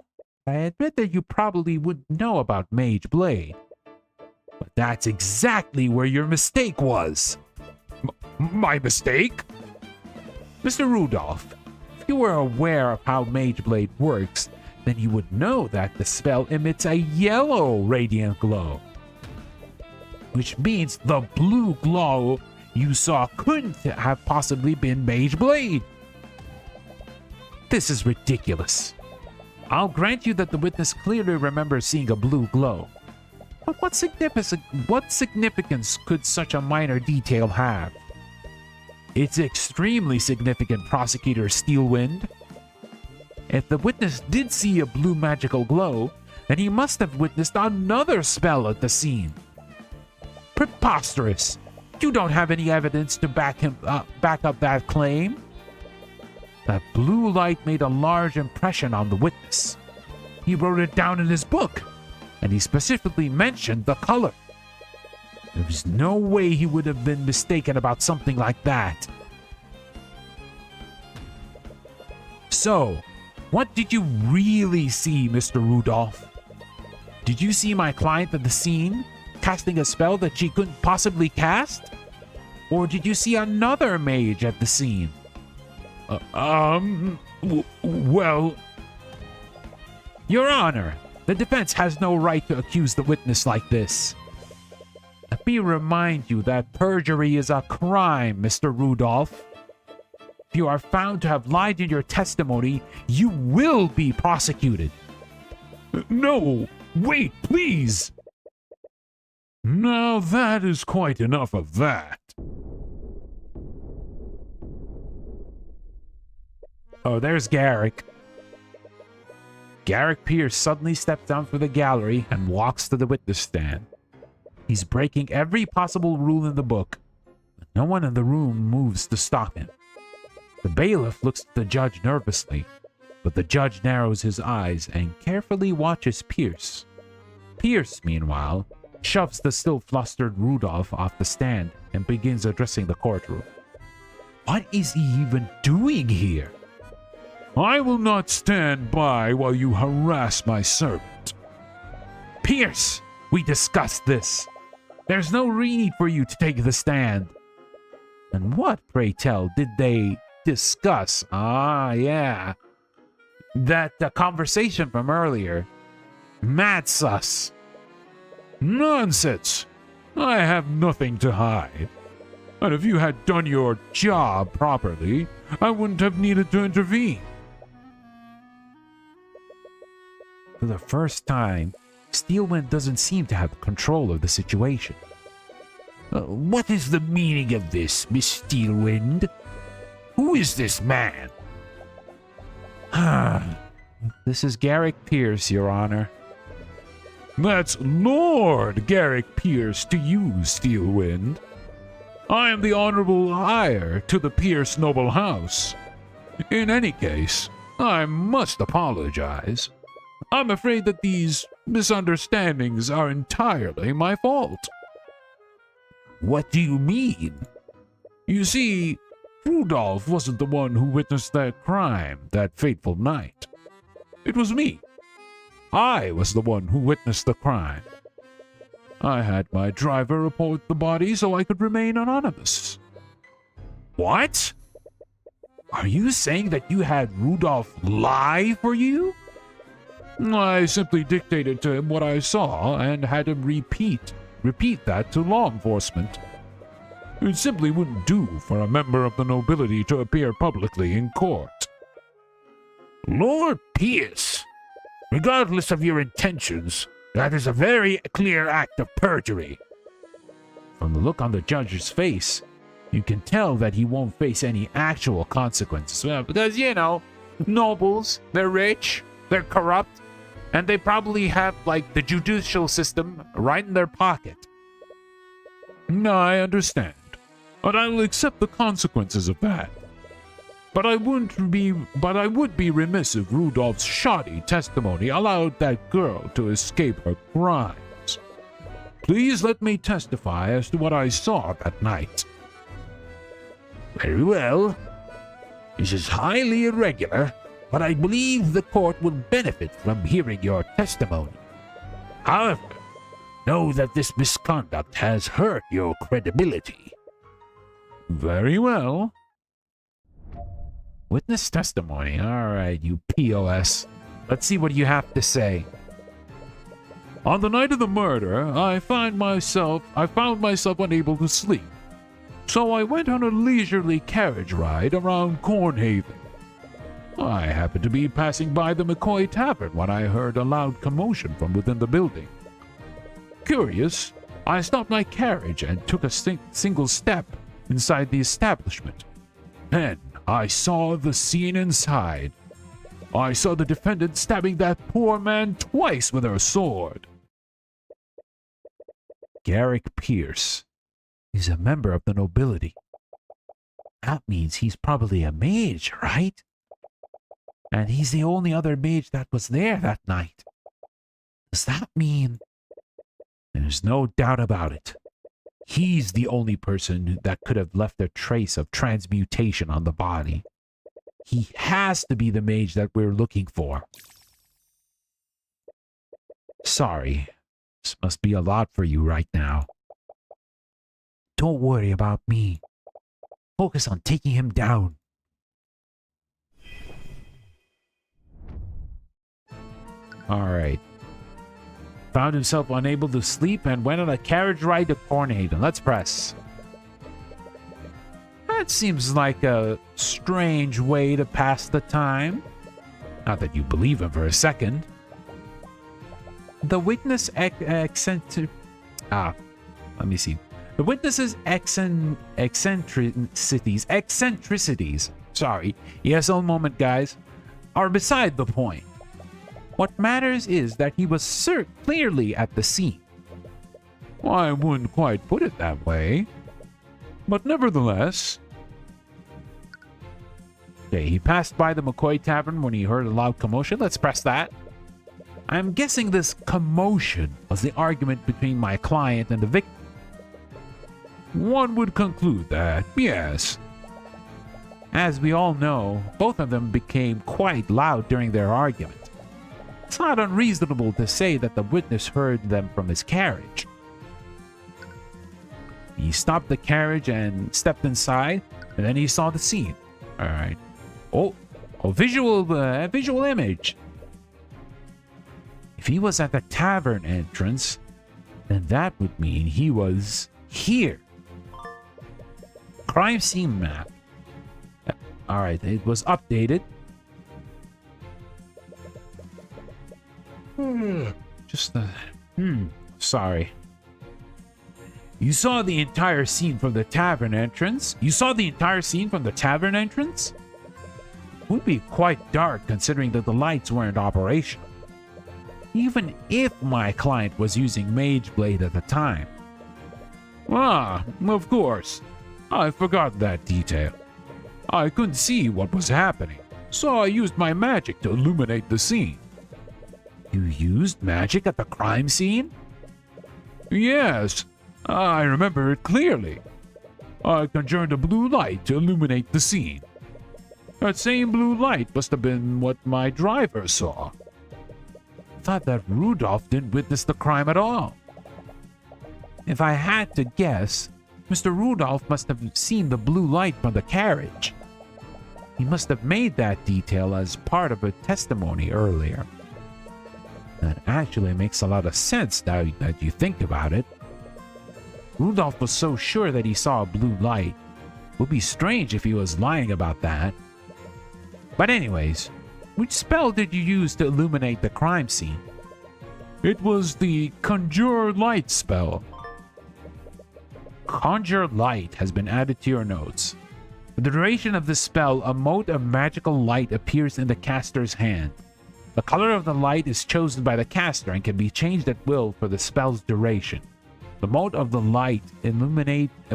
I admit that you probably wouldn't know about Mage Blade. But that's exactly where your mistake was. My mistake? Mr. Rudolph, if you were aware of how Mage Blade works, then you would know that the spell emits a yellow radiant glow. Which means the blue glow you saw couldn't have possibly been Mage Blade. This is ridiculous. I'll grant you that the witness clearly remembers seeing a blue glow. But what significance could such a minor detail have? It's extremely significant, Prosecutor Steelwind. If the witness did see a blue magical glow, then he must have witnessed another spell at the scene. Preposterous! You don't have any evidence to back up that claim. That blue light made a large impression on the witness. He wrote it down in his book, and he specifically mentioned the color. There was no way he would have been mistaken about something like that. So, what did you really see, Mr. Rudolph? Did you see my client at the scene, casting a spell that she couldn't possibly cast? Or did you see another mage at the scene? Well... Your Honor, the defense has no right to accuse the witness like this. Let me remind you that perjury is a crime, Mr. Rudolph. If you are found to have lied in your testimony, you will be prosecuted. No! Wait, please! Now that is quite enough of that. Oh, there's Garrick. Garrick Pierce suddenly steps down from the gallery and walks to the witness stand. He's breaking every possible rule in the book, but no one in the room moves to stop him. The bailiff looks at the judge nervously, but the judge narrows his eyes and carefully watches Pierce. Pierce, meanwhile, shoves the still flustered Rudolph off the stand and begins addressing the courtroom. What is he even doing here? I will not stand by while you harass my servant. Pierce, we discussed this. There's no need for you to take the stand. And what, pray tell, did they discuss? Ah, yeah. That conversation from earlier. Mad sus. Nonsense. I have nothing to hide. And if you had done your job properly, I wouldn't have needed to intervene. For the first time, Steelwind doesn't seem to have control of the situation. What is the meaning of this, Miss Steelwind? Who is this man? This is Garrick Pierce, Your Honor. That's Lord Garrick Pierce to you, Steelwind. I am the honorable heir to the Pierce noble house. In any case, I must apologize. I'm afraid that these misunderstandings are entirely my fault. What do you mean? You see, Rudolph wasn't the one who witnessed that crime that fateful night. It was me. I was the one who witnessed the crime. I had my driver report the body so I could remain anonymous. What? Are you saying that you had Rudolph lie for you? I simply dictated to him what I saw and had him repeat that to law enforcement. It simply wouldn't do for a member of the nobility to appear publicly in court. Lord Pierce, regardless of your intentions, that is a very clear act of perjury. From the look on the judge's face, you can tell that he won't face any actual consequences. Because, you know, nobles, they're rich, they're corrupt, and they probably have, like, the judicial system right in their pocket. No, I understand, but I will accept the consequences of that. But I would be remiss if Rudolph's shoddy testimony allowed that girl to escape her crimes. Please let me testify as to what I saw that night. Very well. This is highly irregular, but I believe the court will benefit from hearing your testimony. However, know that this misconduct has hurt your credibility. Very well. Witness testimony. All right, you POS. Let's see what you have to say. On the night of the murder, I found myself unable to sleep. So I went on a leisurely carriage ride around Cornhaven. I happened to be passing by the McCoy Tavern when I heard a loud commotion from within the building. Curious, I stopped my carriage and took a single step inside the establishment. Then I saw the scene inside. I saw the defendant stabbing that poor man twice with her sword. Garrick Pierce is a member of the nobility. That means he's probably a mage, right? And he's the only other mage that was there that night. Does that mean? There's no doubt about it. He's the only person that could have left a trace of transmutation on the body. He has to be the mage that we're looking for. Sorry, this must be a lot for you right now. Don't worry about me. Focus on taking him down. Alright. Found himself unable to sleep and went on a carriage ride to Cornhaven. Let's press. That seems like a strange way to pass the time. Not that you believe him for a second. The witness eccentricities. The witness's eccentricities, sorry, yes, a moment, guys, are beside the point. What matters is that he was clearly at the scene. I wouldn't quite put it that way. But nevertheless... Okay, he passed by the McCoy Tavern when he heard a loud commotion. Let's press that. I'm guessing this commotion was the argument between my client and the victim. One would conclude that, yes. As we all know, both of them became quite loud during their argument. It's not unreasonable to say that the witness heard them from his carriage. He stopped the carriage and stepped inside, and then he saw the scene. All right. Oh, visual image. If he was at the tavern entrance, then that would mean he was here. Crime scene map. All right, it was updated. Sorry. You saw the entire scene from the tavern entrance? It would be quite dark considering that the lights weren't operational. Even if my client was using Mage Blade at the time. Ah, of course. I forgot that detail. I couldn't see what was happening, so I used my magic to illuminate the scene. You used magic at the crime scene? Yes, I remember it clearly. I conjured a blue light to illuminate the scene. That same blue light must have been what my driver saw. I thought that Rudolph didn't witness the crime at all. If I had to guess, Mr. Rudolph must have seen the blue light from the carriage. He must have made that detail as part of a testimony earlier. That actually makes a lot of sense now that you think about it. Rudolph was so sure that he saw a blue light. It would be strange if he was lying about that. But anyways, which spell did you use to illuminate the crime scene? It was the Conjure Light spell. Conjure Light has been added to your notes. For the duration of this spell, a mote of magical light appears in the caster's hand. The color of the light is chosen by the caster and can be changed at will for the spell's duration. The mote of the light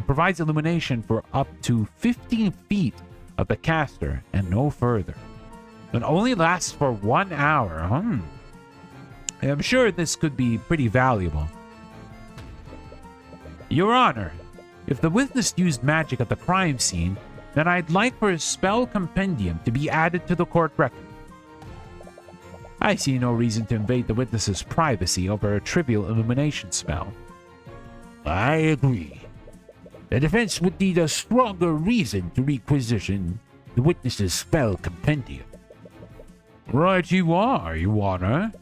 provides illumination for up to 15 feet of the caster and no further. It only lasts for 1 hour. I'm sure this could be pretty valuable. Your Honor, if the witness used magic at the crime scene, then I'd like for his spell compendium to be added to the court record. I see no reason to invade the witness's privacy over a trivial illumination spell. I agree. The defense would need a stronger reason to requisition the witness's spell compendium. Right you are, Your Honor.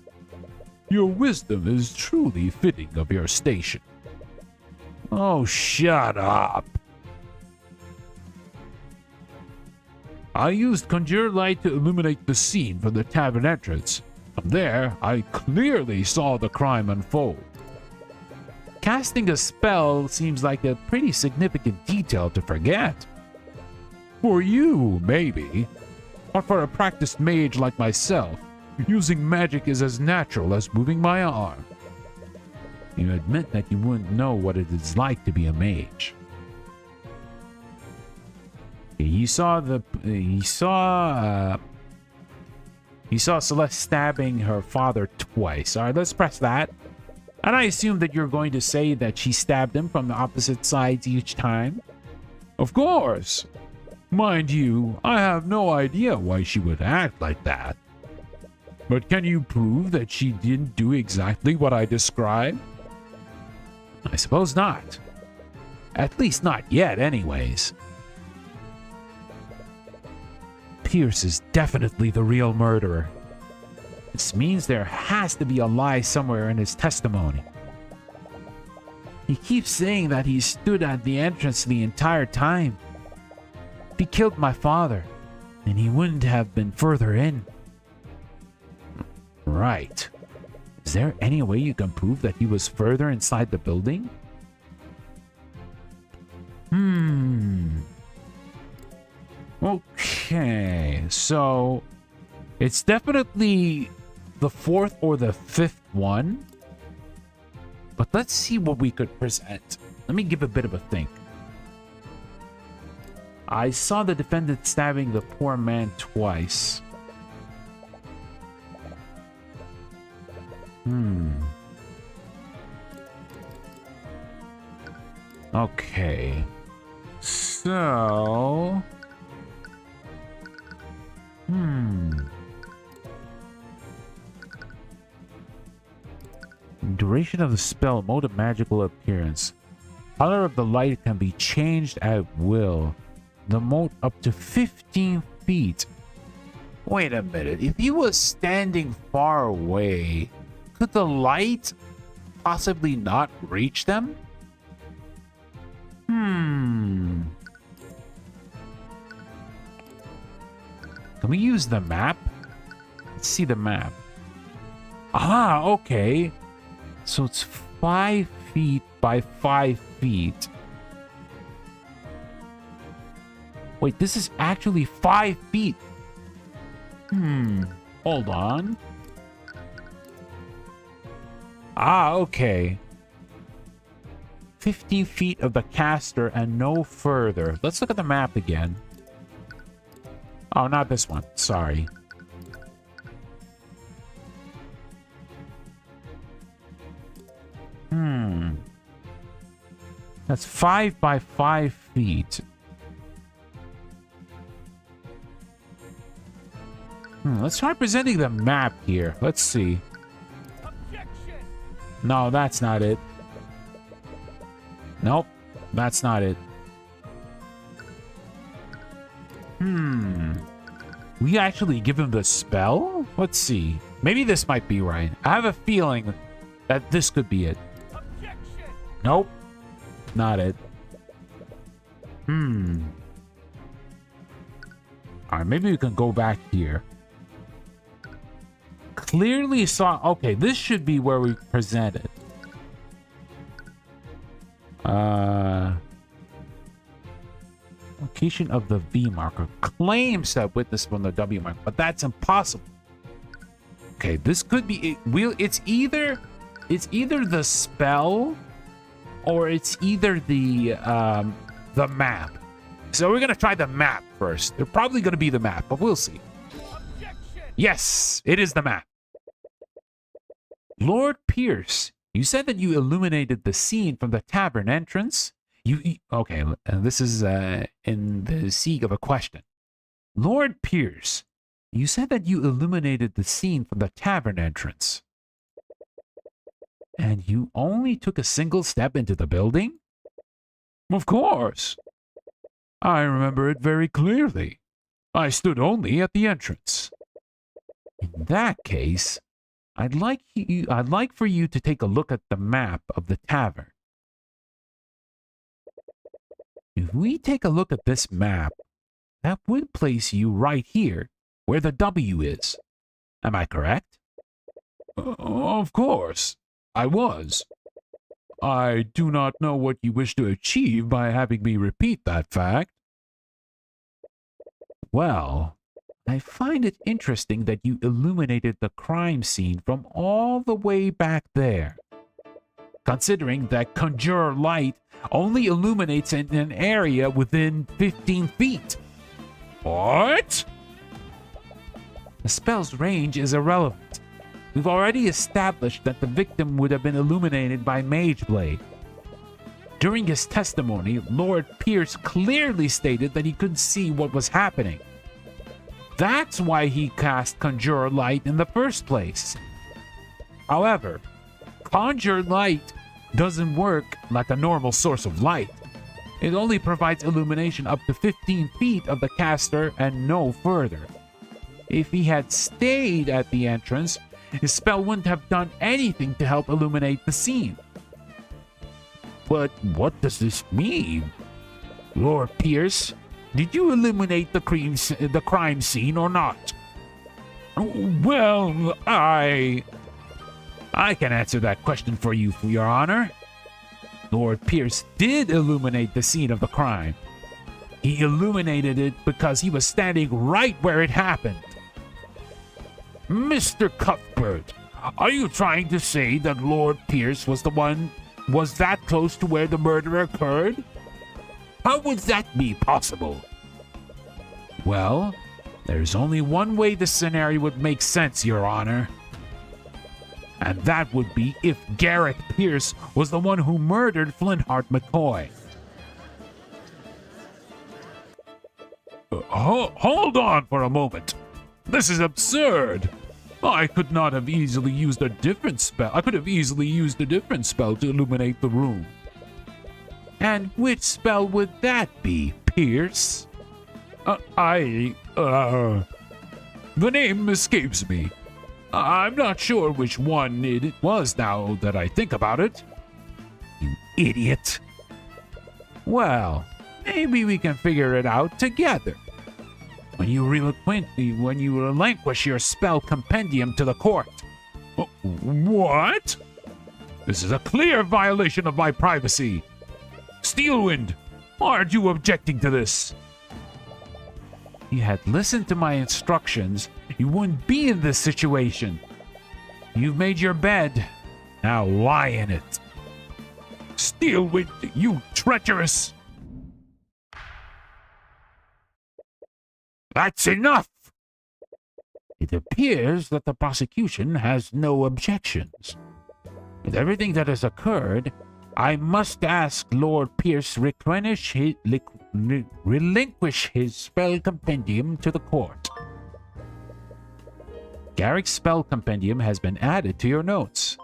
Your wisdom is truly fitting of your station. Oh, shut up. I used Conjure Light to illuminate the scene from the tavern entrance. From there, I clearly saw the crime unfold. Casting a spell seems like a pretty significant detail to forget. For you, maybe. But for a practiced mage like myself, using magic is as natural as moving my arm. You admit that you wouldn't know what it is like to be a mage. You saw Celeste stabbing her father twice. All right, let's press that. And I assume that you're going to say that she stabbed him from the opposite sides each time. Of course. Mind you, I have no idea why she would act like that. But can you prove that she didn't do exactly what I described? I suppose not. At least not yet, anyways. Pierce is definitely the real murderer. This means there has to be a lie somewhere in his testimony. He keeps saying that he stood at the entrance the entire time. If he killed my father, then he wouldn't have been further in. Right. Is there any way you can prove that he was further inside the building? Okay, so it's definitely the fourth or the fifth one. But let's see what we could present. Let me give a bit of a think. I saw the defendant stabbing the poor man twice. Okay. So... Duration of the spell, mode of magical appearance. Color of the light can be changed at will. The mode up to 15 feet. Wait a minute. If he was standing far away, could the light possibly not reach them? Can we use the map? Let's see the map. Ah, okay. So it's 5 feet by 5 feet. Wait, this is actually 5 feet. Hold on. Ah, okay. 15 feet of the caster and no further. Let's look at the map again. Oh, not this one. Sorry. That's 5 by 5 feet. Let's try presenting the map here. Let's see. Objection. No, that's not it. Nope, that's not it. We actually give him the spell? Let's see. Maybe this might be right. I have a feeling that this could be it. Objection. Nope, not it. Alright, maybe we can go back here. Clearly saw... Okay, this should be where we present it. Location of the V marker. Claims that witness from the W marker, but that's impossible. Okay, this could be... It's either the spell or it's either the map. So we're gonna try the map first. They're probably gonna be the map, but we'll see. Objection! Yes, it is the map. Lord Pierce, you said that you illuminated the scene from the tavern entrance. Okay, this is in the seek of a question. Lord Pierce, you said that you illuminated the scene from the tavern entrance. And you only took a single step into the building? Of course. I remember it very clearly. I stood only at the entrance. In that case, I'd like for you to take a look at the map of the tavern. If we take a look at this map, that would place you right here, where the W is. Am I correct? Of course, I was. I do not know what you wish to achieve by having me repeat that fact. Well, I find it interesting that you illuminated the crime scene from all the way back there. Considering that Conjure Light only illuminates in an area within 15 feet. What? The spell's range is irrelevant. We've already established that the victim would have been illuminated by Mage Blade. During his testimony, Lord Pierce clearly stated that he couldn't see what was happening. That's why he cast Conjure Light in the first place. However, Conjure Light doesn't work like a normal source of light. It only provides illumination up to 15 feet of the caster and no further. If he had stayed at the entrance, his spell wouldn't have done anything to help illuminate the scene. But what does this mean? Lord Pierce, did you illuminate the crime scene or not? Well, I can answer that question for you, for your honor. Lord Pierce did illuminate the scene of the crime. He illuminated it because he was standing right where it happened. Mr. Cuthbert, Are you trying to say that Lord Pierce was that close to where the murder occurred? How would that be possible? Well, there's only one way this scenario would make sense, Your Honor. And that would be if Garrick Pierce was the one who murdered Flintheart McCoy. Hold on for a moment. This is absurd. I could not have easily used a different spell. I could have easily used a different spell to illuminate the room. And which spell would that be, Pierce? The name escapes me. I'm not sure which one it was now that I think about it. You idiot. Well, maybe we can figure it out together. When you relinquish your spell compendium to the court. What? This is a clear violation of my privacy. Steelwind, aren't you objecting to this? If you had listened to my instructions, you wouldn't be in this situation. You've made your bed. Now lie in it. Steelwind, you treacherous! That's enough! It appears that the prosecution has no objections. With everything that has occurred, I must ask Lord Pierce relinquish his spell compendium to the court. Garrick's spell compendium has been added to your notes.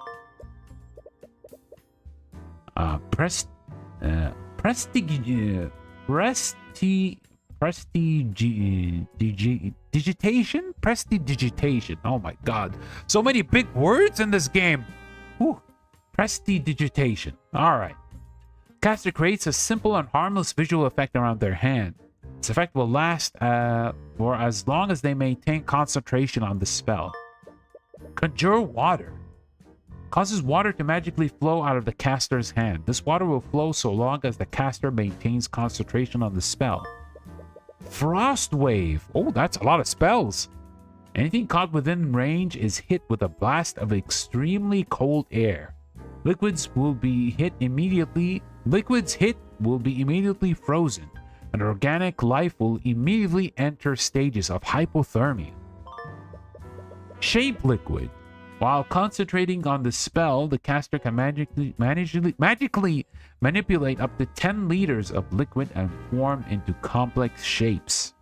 Prestidigitation. Oh my god. So many big words in this game. Whew. Prestidigitation. Alright. Caster creates a simple and harmless visual effect around their hand. This effect will last for as long as they maintain concentration on the spell. Conjure water. Causes water to magically flow out of the caster's hand. This water will flow so long as the caster maintains concentration on the spell. Frost Wave. Oh, that's a lot of spells. Anything caught within range is hit with a blast of extremely cold air. Liquids hit will be immediately frozen, and organic life will immediately enter stages of hypothermia. Shape Liquid. While concentrating on the spell, the caster can magically manipulate up to 10 liters of liquid and form into complex shapes.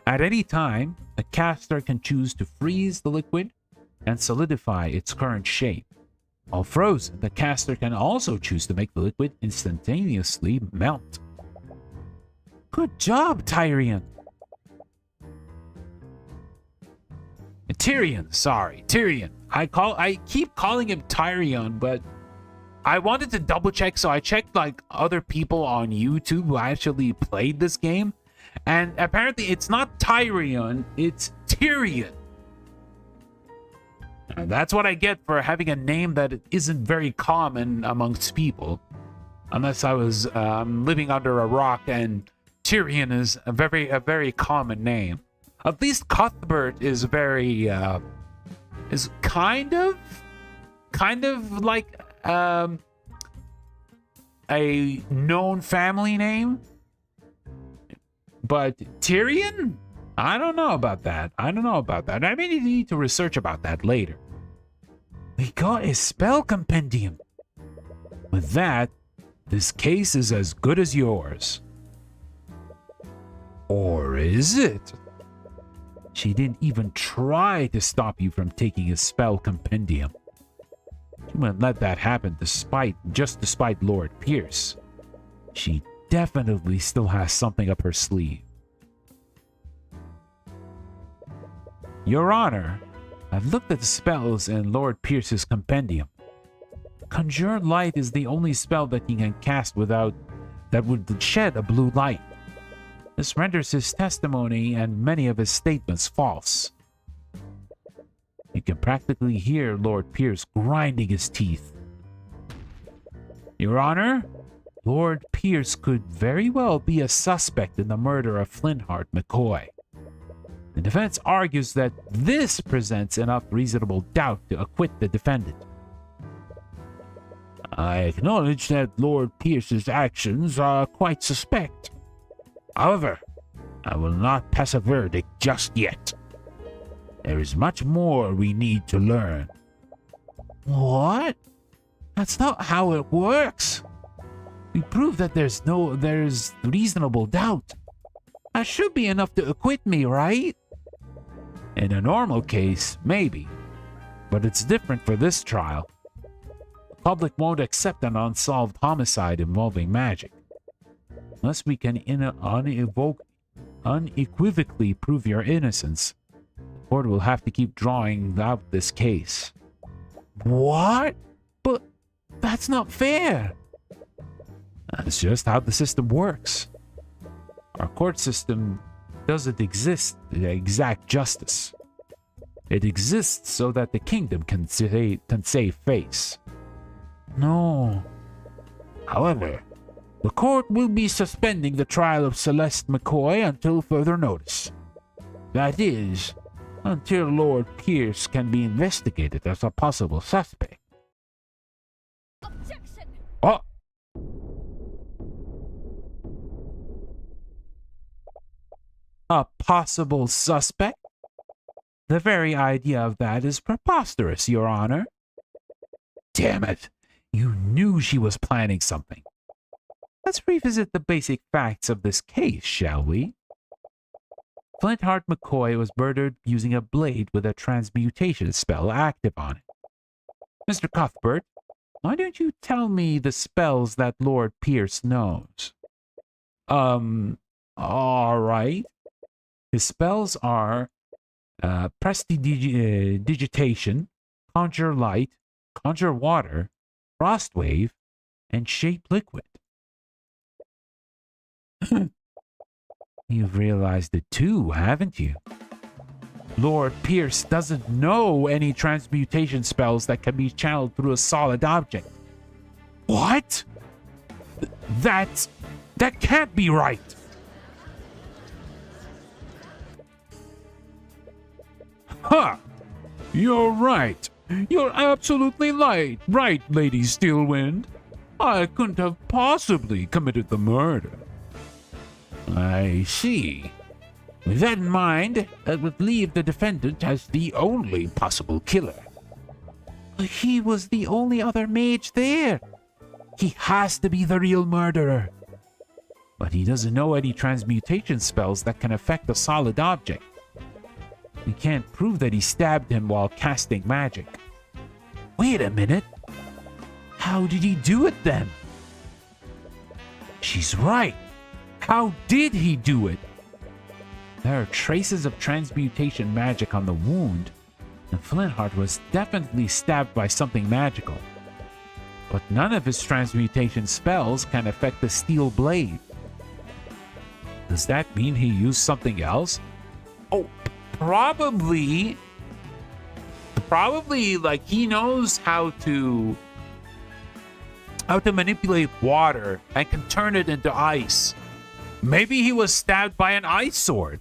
At any time, a caster can choose to freeze the liquid and solidify its current shape. While frozen, the caster can also choose to make the liquid instantaneously melt. Good job, Tyrion! Tyrion. I keep calling him Tyrion, but I wanted to double check, so I checked like other people on YouTube who actually played this game, and apparently it's not Tyrion, it's Tyrion. And that's what I get for having a name that isn't very common amongst people, unless I was living under a rock, and Tyrion is a very common name. At least Cuthbert is is kind of like a known family name. But Tyrion? I don't know about that. I may need to research about that later. We got a spell compendium. With that, this case is as good as yours. Or is it? She didn't even try to stop you from taking a spell compendium. She wouldn't let that happen despite Lord Pierce. She definitely still has something up her sleeve. Your Honor, I've looked at the spells in Lord Pierce's compendium. Conjure Light is the only spell that he can cast that would shed a blue light. This renders his testimony and many of his statements false. You can practically hear Lord Pierce grinding his teeth. Your Honor, Lord Pierce could very well be a suspect in the murder of Flintheart McCoy. The defense argues that this presents enough reasonable doubt to acquit the defendant. I acknowledge that Lord Pierce's actions are quite suspect. However, I will not pass a verdict just yet. There is much more we need to learn. What? That's not how it works. We proved that there's reasonable doubt. That should be enough to acquit me, right? In a normal case, maybe. But it's different for this trial. The public won't accept an unsolved homicide involving magic. Unless we can unequivocally prove your innocence, the court will have to keep drawing out this case. What? But that's not fair. That's just how the system works. Our court system doesn't exist to exact justice. It exists so that the kingdom can save face. No. However, the court will be suspending the trial of Celeste McCoy until further notice. That is, until Lord Pierce can be investigated as a possible suspect. Objection! Oh! A possible suspect? The very idea of that is preposterous, Your Honor. Damn it! You knew she was planning something. Let's revisit the basic facts of this case, shall we? Flintheart McCoy was murdered using a blade with a transmutation spell active on it. Mr. Cuthbert, why don't you tell me the spells that Lord Pierce knows? All right. His spells are prestidigitation, conjure light, conjure water, frost wave, and shape liquid. You've realized it too, haven't you? Lord Pierce doesn't know any transmutation spells that can be channeled through a solid object. What? That can't be right. Ha! You're right. You're absolutely right, Lady Steelwind. I couldn't have possibly committed the murder. I see. With that in mind, that would leave the defendant as the only possible killer. He was the only other mage there. He has to be the real murderer. But he doesn't know any transmutation spells that can affect a solid object. We can't prove that he stabbed him while casting magic. Wait a minute. How did he do it then? She's right. How did he do it? There are traces of transmutation magic on the wound, and Flintheart was definitely stabbed by something magical. But none of his transmutation spells can affect the steel blade. Does that mean he used something else? Oh, probably like he knows how to manipulate water and can turn it into ice. Maybe he was stabbed by an ice sword.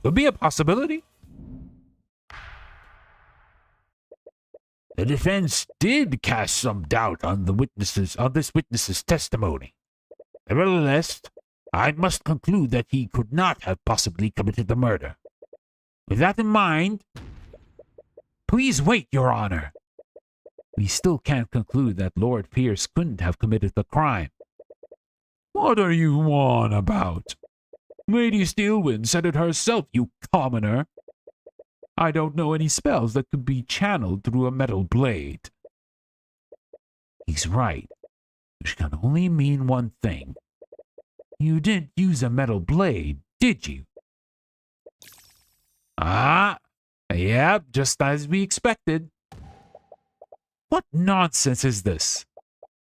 Could be a possibility. The defense did cast some doubt on this witness's testimony. Nevertheless, I must conclude that he could not have possibly committed the murder. With that in mind, please wait, Your Honor. We still can't conclude that Lord Pierce couldn't have committed the crime. What are you on about? Lady Steelwind said it herself, you commoner. I don't know any spells that could be channeled through a metal blade. He's right, which can only mean one thing. You didn't use a metal blade, did you? Yep, just as we expected. What nonsense is this?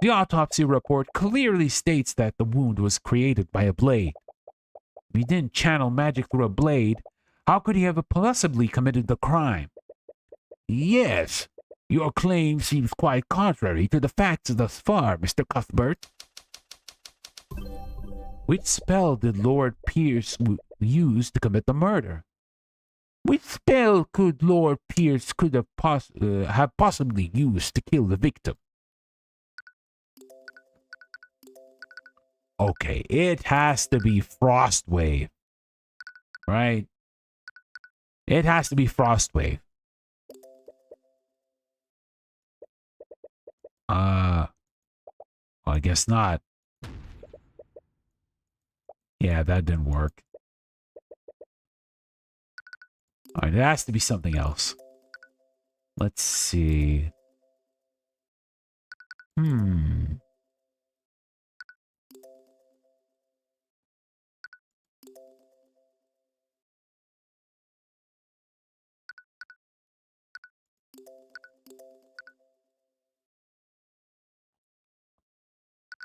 The autopsy report clearly states that the wound was created by a blade. If he didn't channel magic through a blade, how could he have possibly committed the crime? yes, your claim seems quite contrary to the facts thus far, Mr. Cuthbert. Which spell did Lord Pierce use to commit the murder? Which spell could Lord Pierce have possibly used to kill the victim? Okay, it has to be Frost Wave. Right? It has to be Frost Wave. Well, I guess not. Yeah, that didn't work. Alright, it has to be something else. Let's see.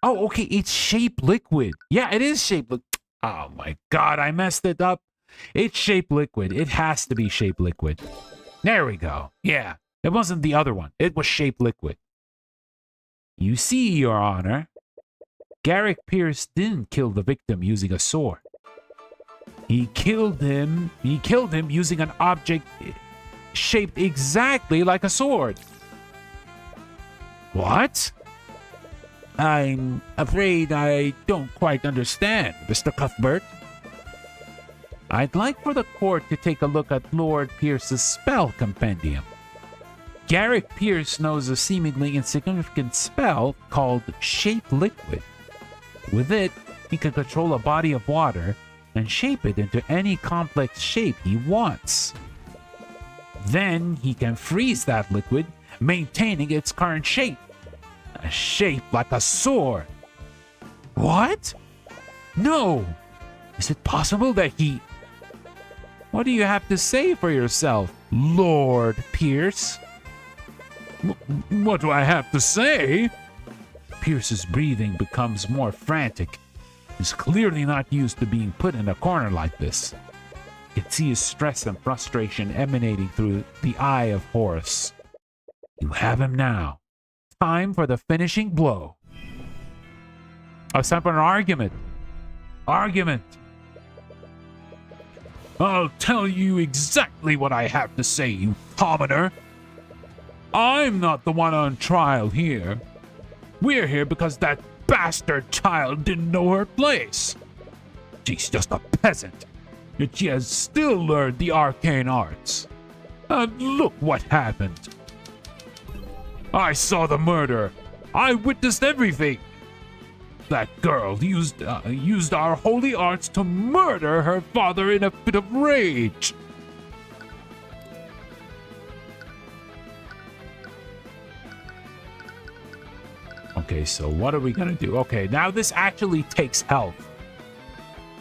Oh, okay, it's shape liquid. Yeah, it is shape liquid. Oh my god, I messed it up. It's shape liquid. It has to be shape liquid. There we go. Yeah, it wasn't the other one. It was shape liquid. You see, Your Honor, Garrick Pierce didn't kill the victim using a sword. He killed him using an object shaped exactly like a sword. What? I'm afraid I don't quite understand, Mr. Cuthbert. I'd like for the court to take a look at Lord Pierce's spell compendium. Garrick Pierce knows a seemingly insignificant spell called Shape Liquid. With it, he can control a body of water and shape it into any complex shape he wants. Then he can freeze that liquid, maintaining its current shape. A shape like a sword. What? No! Is it possible that he... What do you have to say for yourself, Lord Pierce? What do I have to say? Pierce's breathing becomes more frantic. He's clearly not used to being put in a corner like this. You can see his stress and frustration emanating through the eye of Horus. You have him now. Time for the finishing blow. Oh, it's time for an argument. Argument. I'll tell you exactly what I have to say, you commoner. I'm not the one on trial here. We're here because that bastard child didn't know her place. She's just a peasant, yet she has still learned the arcane arts. And look what happened. I saw the murder. I witnessed everything. That girl used our holy arts to murder her father in a fit of rage. Okay, so what are we gonna do? Okay, now this actually takes health.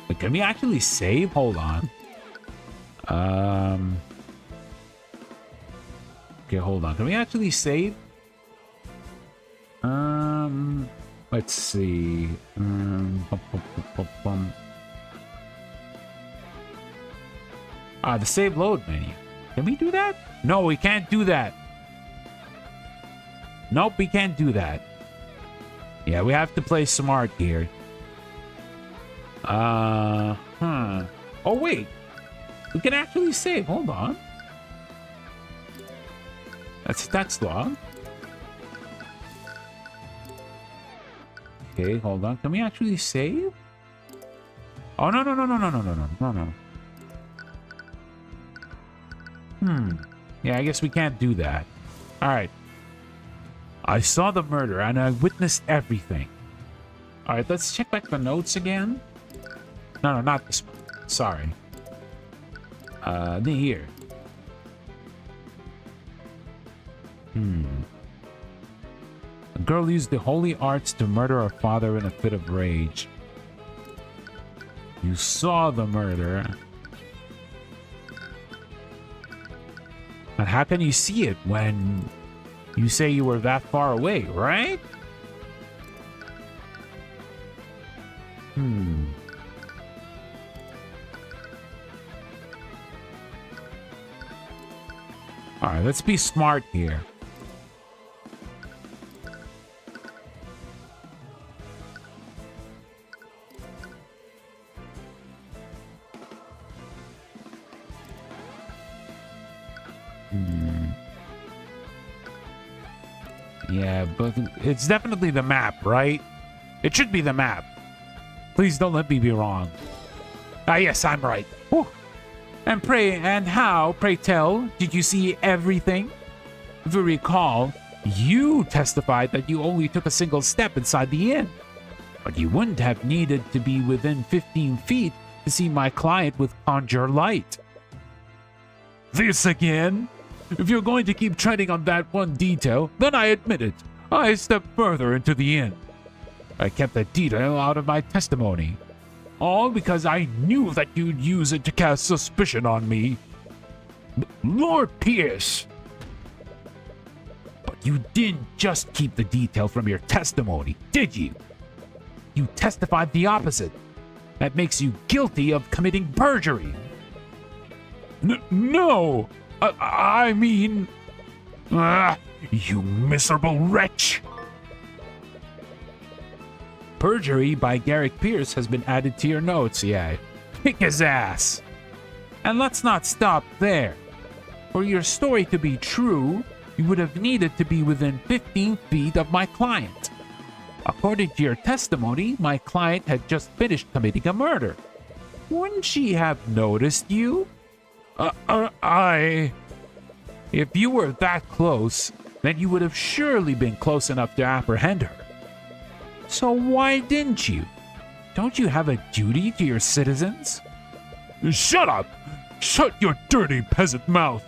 But can we actually save? Hold on. Okay, hold on. Can we actually save? Let's see. The save load menu. Can we do that? No, we can't do that. Nope, we can't do that. Yeah, we have to play smart here. Oh, wait. We can actually save. Hold on. That's log. Okay, hold on. Can we actually save? Oh, no. Yeah, I guess we can't do that. All right. I saw the murder and I witnessed everything. All right, let's check back the notes again. No, not this one. Sorry. Here. The girl used the holy arts to murder her father in a fit of rage. You saw the murder. But how can you see it when you say you were that far away, right? Alright, let's be smart here. Yeah, but it's definitely the map, right? It should be the map. Please don't let me be wrong. Ah, yes, I'm right. Whew. And how, pray tell, did you see everything? If you recall, you testified that you only took a single step inside the inn. But you wouldn't have needed to be within 15 feet to see my client with conjure light. This again? If you're going to keep treading on that one detail, then I admit it. I stepped further into the inn. I kept that detail out of my testimony. All because I knew that you'd use it to cast suspicion on me. Lord Pierce! But you didn't just keep the detail from your testimony, did you? You testified the opposite. That makes you guilty of committing perjury. No! I mean... you miserable wretch! Perjury by Garrick Pierce has been added to your notes, yeah. Kick his ass! And let's not stop there. For your story to be true, you would have needed to be within 15 feet of my client. According to your testimony, my client had just finished committing a murder. Wouldn't she have noticed you? If you were that close, then you would have surely been close enough to apprehend her. So why didn't you? Don't you have a duty to your citizens? Shut up! Shut your dirty peasant mouth!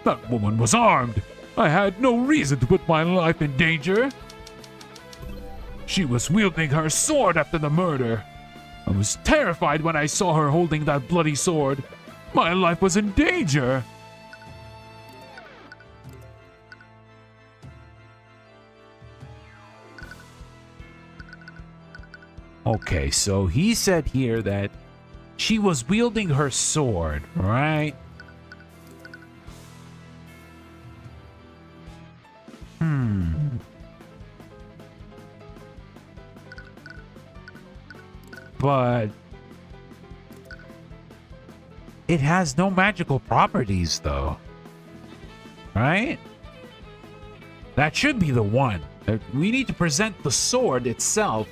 That woman was armed. I had no reason to put my life in danger. She was wielding her sword after the murder. I was terrified when I saw her holding that bloody sword. My life was in danger. Okay, so he said here that she was wielding her sword, right? But it has no magical properties, though. Right? That should be the one. We need to present the sword itself.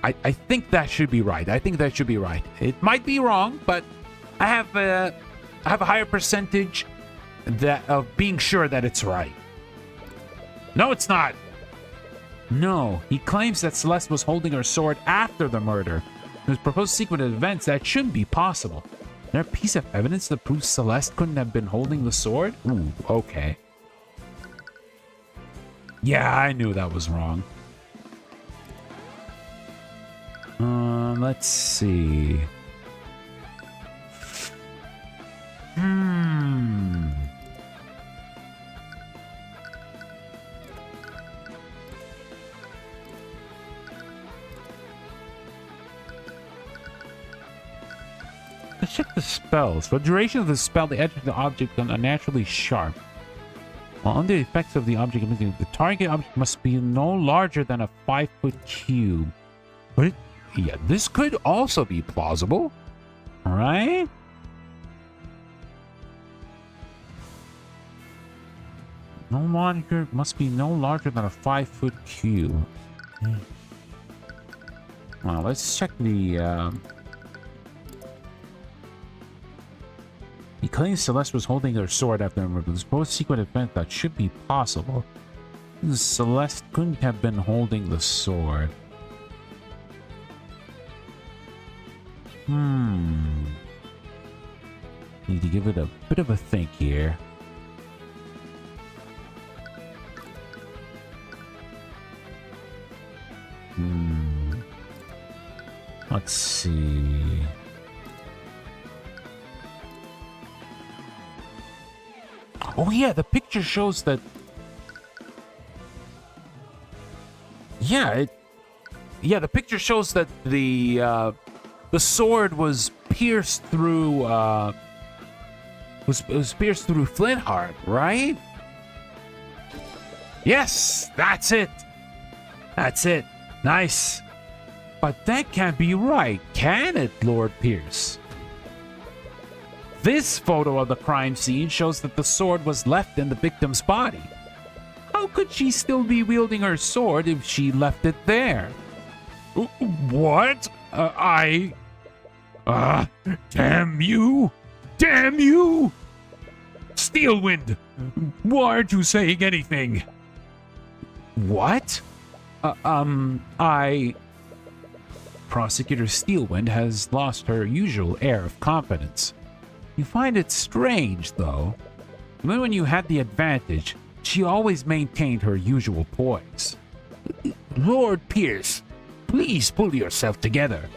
I think that should be right. I think that should be right. It might be wrong, but I have a higher percentage of being sure that it's right. No, it's not. No, he claims that Celeste was holding her sword after the murder. In his proposed sequence of events, that shouldn't be possible. Is there a piece of evidence that proves Celeste couldn't have been holding the sword? Ooh, okay. Yeah, I knew that was wrong. Let's see. Let's check the spells. For the duration of the spell, the edge of the object becomes unnaturally sharp. While under the effects of the object, the target object must be no larger than a 5-foot cube. But yeah, this could also be plausible. Alright? Must be no larger than a 5-foot cube. Well, let's check the He claims Celeste was holding her sword after the murder. This post-sequent event that should be possible. Celeste couldn't have been holding the sword. Need to give it a bit of a think here. Let's see. Oh yeah, the picture shows that. Yeah, the picture shows that the sword was pierced through was pierced through Flintheart, right? Yes, that's it. That's it. Nice. But that can't be right, can it, Lord Pierce? This photo of the crime scene shows that the sword was left in the victim's body. How could she still be wielding her sword if she left it there? What? Damn you! Damn you! Steelwind! Why aren't you saying anything? What? Prosecutor Steelwind has lost her usual air of confidence. You find it strange, though. Even when you had the advantage, she always maintained her usual poise. Lord Pierce, please pull yourself together.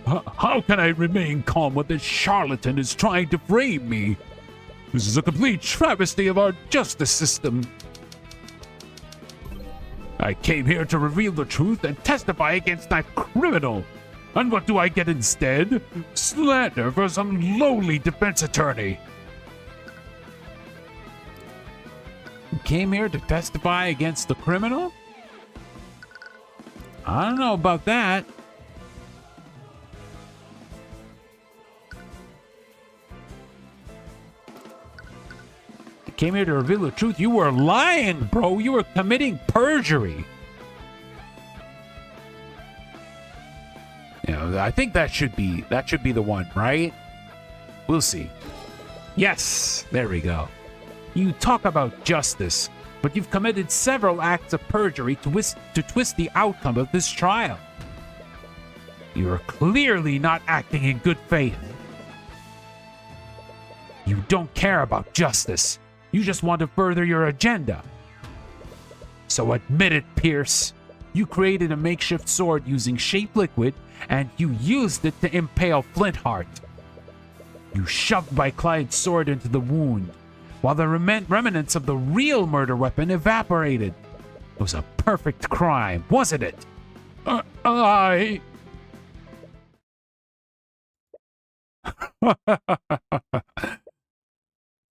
How can I remain calm when this charlatan is trying to frame me? This is a complete travesty of our justice system. I came here to reveal the truth and testify against that criminal. And what do I get instead? Slander for some lowly defense attorney. You came here to testify against the criminal? I don't know about that. You came here to reveal the truth. You were lying, bro. You were committing perjury. You know, I think that should be the one, right? We'll see. Yes, there we go. You talk about justice, but you've committed several acts of perjury to twist the outcome of this trial. You are clearly not acting in good faith. You don't care about justice. You just want to further your agenda. So admit it, Pierce. You created a makeshift sword using shape liquid, and you used it to impale Flintheart. You shoved my client's sword into the wound, while the remnants of the real murder weapon evaporated. It was a perfect crime, wasn't it?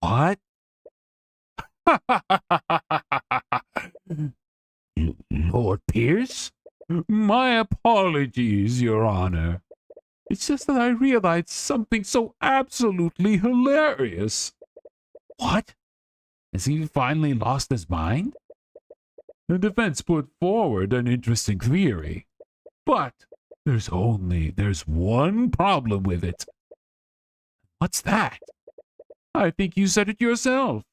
What? Lord Pierce? My apologies, Your Honor. It's just that I realized something so absolutely hilarious. What? Has he finally lost his mind? The defense put forward an interesting theory, but there's one problem with it. What's that? I think you said it yourself.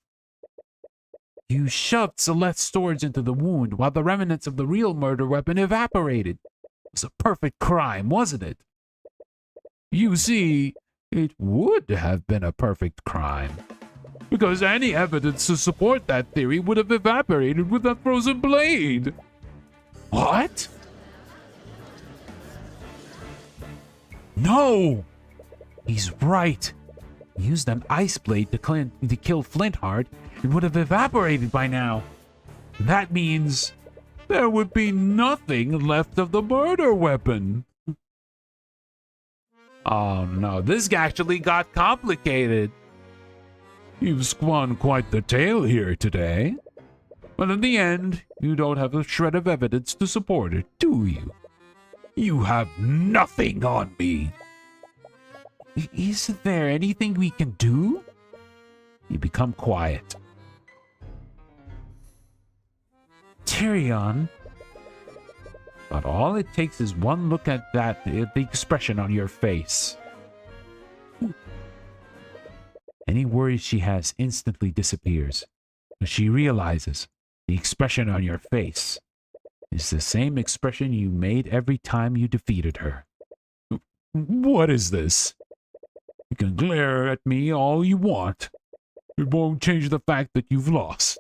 You shoved Celeste's swords into the wound while the remnants of the real murder weapon evaporated. It was a perfect crime, wasn't it? You see, it would have been a perfect crime, because any evidence to support that theory would have evaporated with that frozen blade. What? No! He's right. He used an ice blade to kill Flintheart. It would have evaporated by now. That means there would be nothing left of the murder weapon. Oh no, this actually got complicated. You've spun quite the tale here today. But in the end, you don't have a shred of evidence to support it, do you? You have nothing on me. Isn't there anything we can do? You become quiet. Tyrion. But all it takes is one look at the expression on your face. Any worry she has instantly disappears. When she realizes the expression on your face is the same expression you made every time you defeated her. What is this? You can glare at me all you want. It won't change the fact that you've lost.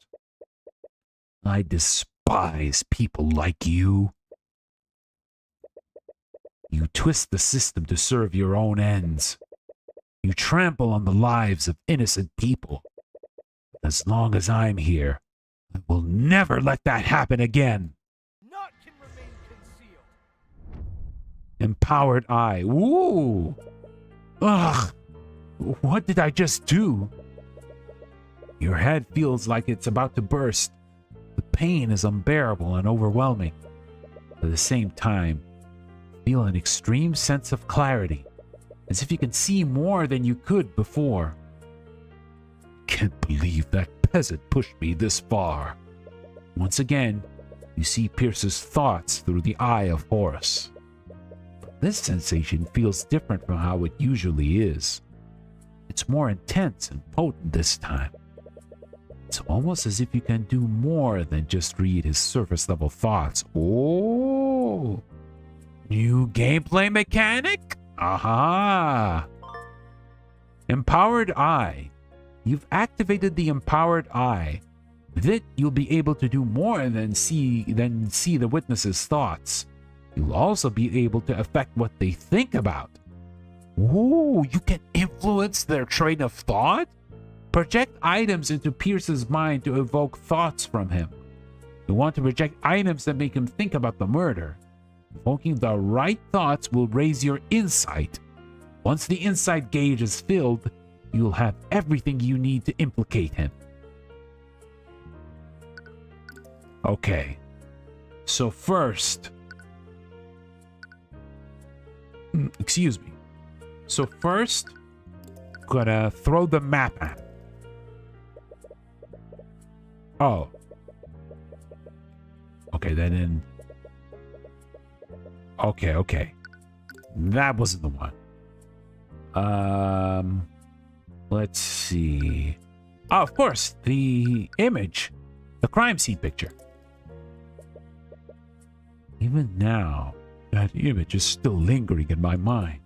I despise people like you. You twist the system to serve your own ends. You trample on the lives of innocent people. As long as I'm here, I will never let that happen again. Naught can remain concealed. Empowered eye. Ooh. Ugh. What did I just do? Your head feels like it's about to burst. The pain is unbearable and overwhelming. At the same time, feel an extreme sense of clarity. as if you can see more than you could before. Can't believe that peasant pushed me this far. Once again, you see Pierce's thoughts through the eye of Horus. This sensation feels different from how it usually is. It's more intense and potent this time. It's almost as if you can do more than just read his surface-level thoughts. Oh! New gameplay mechanic? Aha! Empowered Eye. You've activated the Empowered Eye. With it, you'll be able to do more than see the witness's thoughts. You'll also be able to affect what they think about. Ooh, you can influence their train of thought? Project items into Pierce's mind to evoke thoughts from him. You want to project items that make him think about the murder. Evoking the right thoughts will raise your insight. Once the insight gauge is filled, you'll have everything you need to implicate him. Okay, so first, excuse me. So first, gonna throw the map at him. Oh. Okay, then okay. That wasn't the one. Let's see. Oh, of course, the image. The crime scene picture. Even now, that image is still lingering in my mind.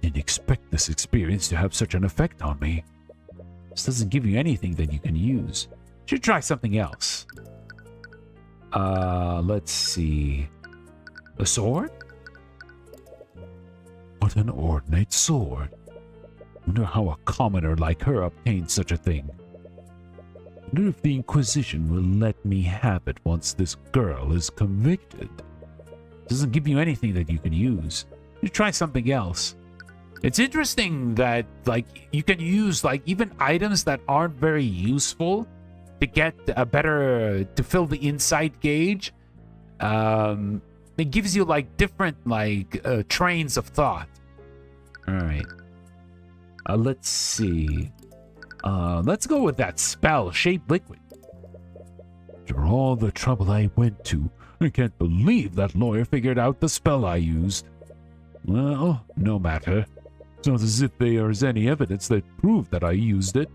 Didn't expect this experience to have such an effect on me. This doesn't give you anything that you can use. Should try something else. Let's see. A sword? What an ornate sword. Wonder how a commoner like her obtained such a thing. Wonder if the Inquisition will let me have it once this girl is convicted. Doesn't give you anything that you can use. You try something else. It's interesting that, like, you can use, like, even items that aren't very useful to get a better, to fill the insight gauge. It gives you, like, different, like, trains of thought. All right. Let's see. Let's go with that spell, Shape Liquid. After all the trouble I went to, I can't believe that lawyer figured out the spell I used. Well, no matter. It's not as if there's any evidence that proved that I used it.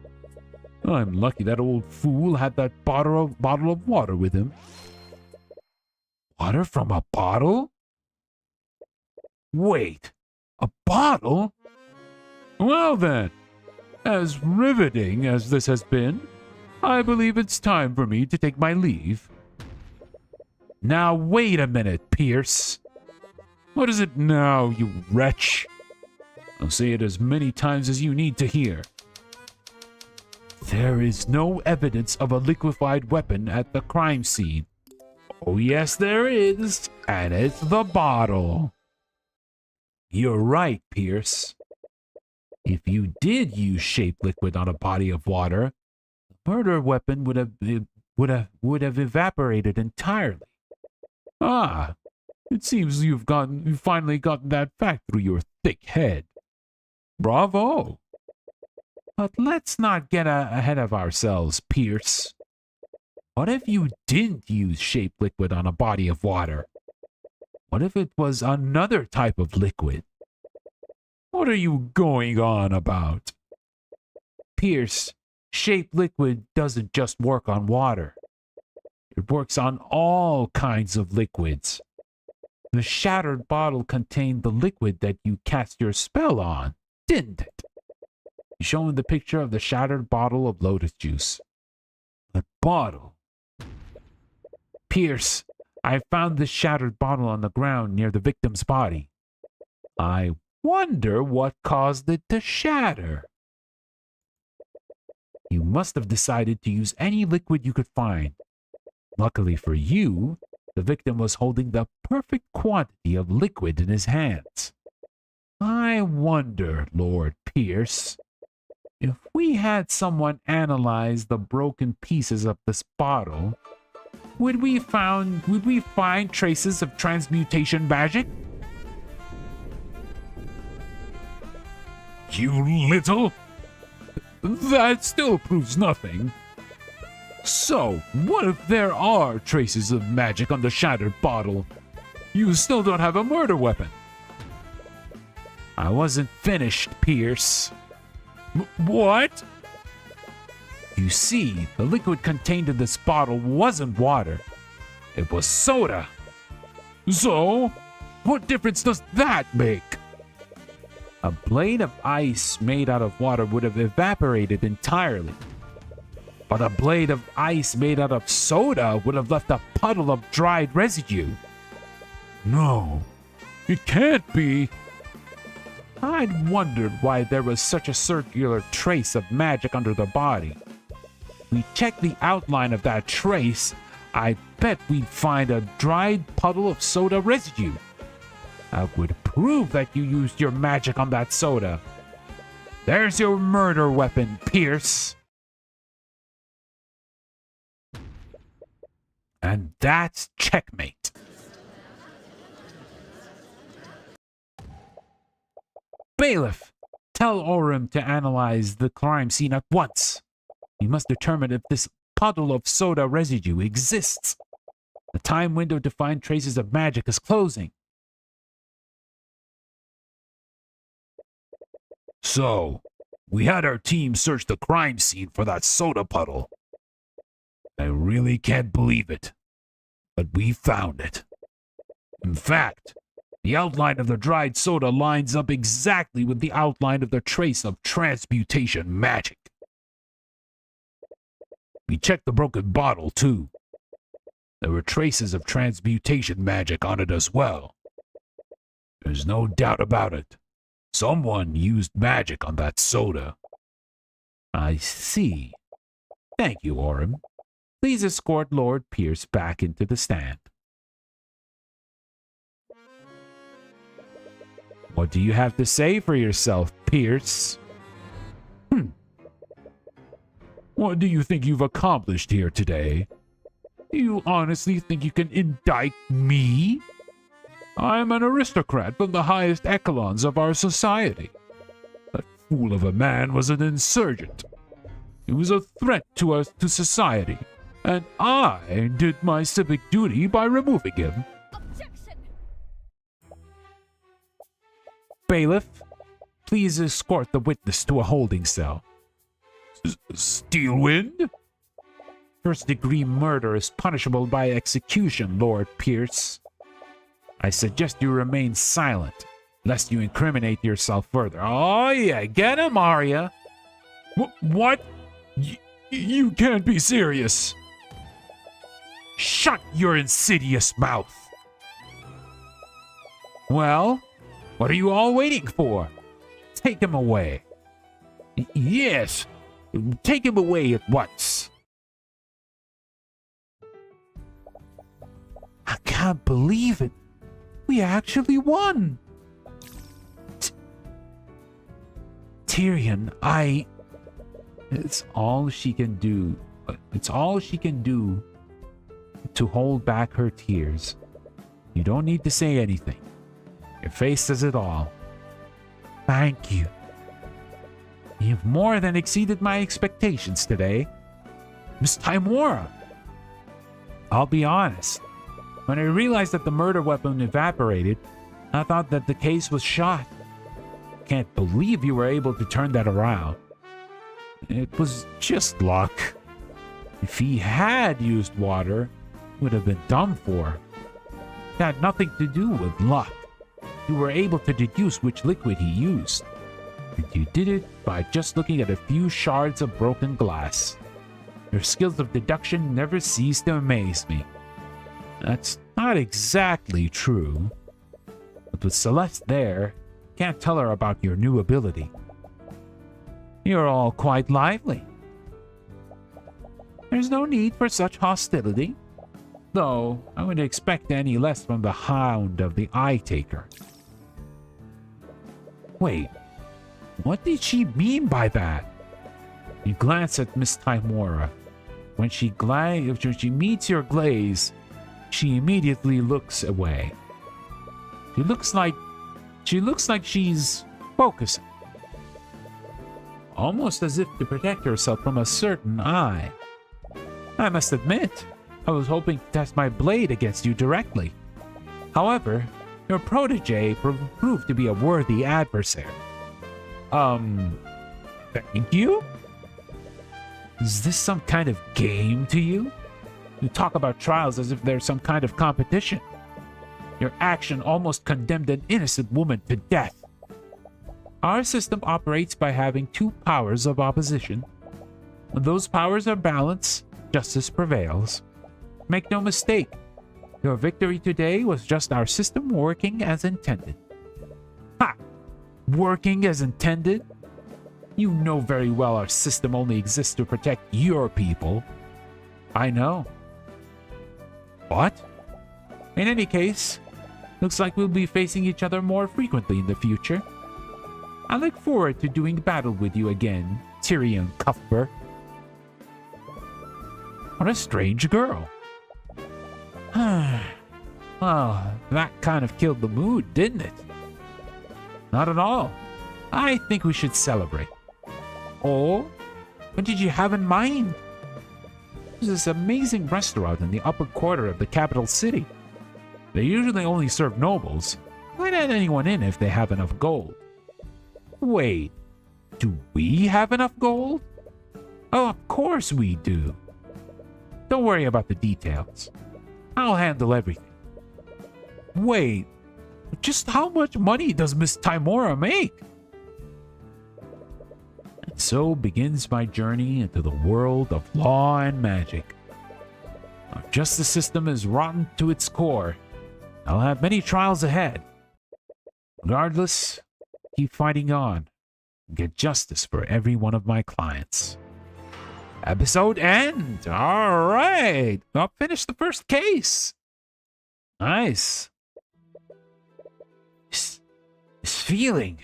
I'm lucky that old fool had that bottle of water with him. Water from a bottle? Wait, a bottle? Well then, as riveting as this has been, I believe it's time for me to take my leave. Now wait a minute, Pierce. What is it now, you wretch? I'll say it as many times as you need to hear. There is no evidence of a liquefied weapon at the crime scene. Oh yes there is, and it's the bottle. You're right, Pierce. If you did use Shape Liquid on a body of water, the murder weapon would have evaporated entirely. Ah, it seems you've finally gotten that fact through your thick head. Bravo! But let's not get ahead of ourselves, Pierce. What if you didn't use Shape Liquid on a body of water? What if it was another type of liquid? What are you going on about? Pierce, Shape Liquid doesn't just work on water. It works on all kinds of liquids. The shattered bottle contained the liquid that you cast your spell on, didn't it? Showing the picture of the shattered bottle of lotus juice. The bottle. Pierce, I found the shattered bottle on the ground near the victim's body. I wonder what caused it to shatter. You must have decided to use any liquid you could find. Luckily for you, the victim was holding the perfect quantity of liquid in his hands. I wonder, Lord Pierce, if we had someone analyze the broken pieces of this bottle, would we find traces of transmutation magic? You little! That still proves nothing. So, what if there are traces of magic on the shattered bottle? You still don't have a murder weapon. I wasn't finished, Pierce. What? You see, the liquid contained in this bottle wasn't water. It was soda. So, what difference does that make? A blade of ice made out of water would have evaporated entirely. But a blade of ice made out of soda would have left a puddle of dried residue. No, it can't be. I'd wondered why there was such a circular trace of magic under the body. We checked the outline of that trace. I bet we'd find a dried puddle of soda residue. That would prove that you used your magic on that soda. There's your murder weapon, Pierce. And that's checkmate. Bailiff, tell Orem to analyze the crime scene at once. He must determine if this puddle of soda residue exists. The time window to find traces of magic is closing. So, we had our team search the crime scene for that soda puddle. I really can't believe it, but we found it. In fact, the outline of the dried soda lines up exactly with the outline of the trace of transmutation magic. We checked the broken bottle, too. There were traces of transmutation magic on it as well. There's no doubt about it. Someone used magic on that soda. I see. Thank you, Orem. Please escort Lord Pierce back into the stand. What do you have to say for yourself, Pierce? What do you think you've accomplished here today? Do you honestly think you can indict me? I'm an aristocrat from the highest echelons of our society. That fool of a man was an insurgent. He was a threat to society, and I did my civic duty by removing him. Objection! Bailiff, please escort the witness to a holding cell. Steelwind? First-degree murder is punishable by execution, Lord Pierce. I suggest you remain silent, lest you incriminate yourself further. Oh yeah, get him, Arya! What? You can't be serious. Shut your insidious mouth! Well, what are you all waiting for? Take him away. Yes, take him away at once. I can't believe it. We actually won. Tyrion, It's all she can do. It's all she can do to hold back her tears. You don't need to say anything. Your face says it all. Thank you. You've more than exceeded my expectations today. Miss Timora. I'll be honest. When I realized that the murder weapon evaporated, I thought that the case was shot. Can't believe you were able to turn that around. It was just luck. If he had used water, it would have been done for. It had nothing to do with luck. You were able to deduce which liquid he used. And you did it by just looking at a few shards of broken glass. Your skills of deduction never cease to amaze me. That's not exactly true. But with Celeste there, can't tell her about your new ability. You're all quite lively. There's no need for such hostility, though I wouldn't expect any less from the Hound of the Eye Taker. Wait, what did she mean by that? You glance at Miss Timora. When she meets your glaze, she immediately looks away. She looks like she's focusing. almost as if to protect herself from a certain eye. I must admit, I was hoping to test my blade against you directly. However, your protege proved to be a worthy adversary. Thank you? Is this some kind of game to you? You talk about trials as if there's some kind of competition. Your action almost condemned an innocent woman to death. Our system operates by having two powers of opposition. When those powers are balanced, justice prevails. Make no mistake, your victory today was just our system working as intended. Ha! Working as intended? You know very well our system only exists to protect your people. I know. What? In any case, looks like we'll be facing each other more frequently in the future. I look forward to doing battle with you again, TYRION CUTHBERT. What a strange girl. Well, that kind of killed the mood, didn't it? Not at all. I think we should celebrate. Oh? What did you have in mind? There's this amazing restaurant in the upper quarter of the capital city. They usually only serve nobles. Why not anyone in if they have enough gold? Wait, do we have enough gold? Oh, of course we do. Don't worry about the details. I'll handle everything. Wait, just how much money does Miss Timora make? And so begins my journey into the world of law and magic. Our justice system is rotten to its core. I'll have many trials ahead. Regardless, keep fighting on and get justice for every one of my clients. Episode end. All right. I'll finish the first case. Nice. This feeling.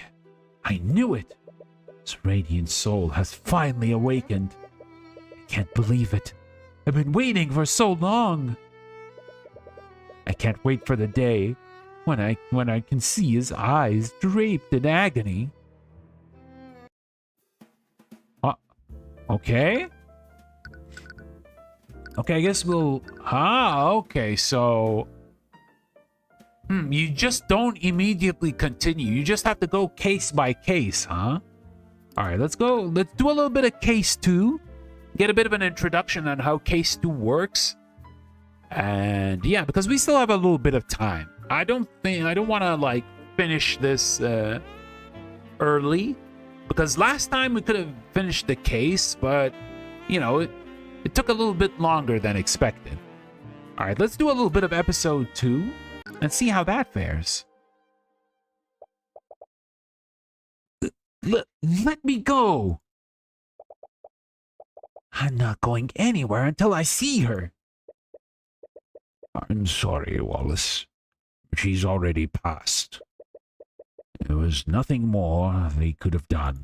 I knew it. This radiant soul has finally awakened. I can't believe it. I've been waiting for so long. I can't wait for the day when I can see his eyes draped in agony. Okay. Okay, I guess we'll... okay, so... you just don't immediately continue. You just have to go case by case, huh? Alright, let's go. Let's do a little bit of case 2. Get a bit of an introduction on how case 2 works. And yeah, because we still have a little bit of time. I don't want to, like, finish this early. Because last time we could have finished the case, but, you know, it took a little bit longer than expected. All right, let's do a little bit of episode 2 and see how that fares. Let me go. I'm not going anywhere until I see her. I'm sorry, Wallace. She's already passed. There was nothing more they could have done.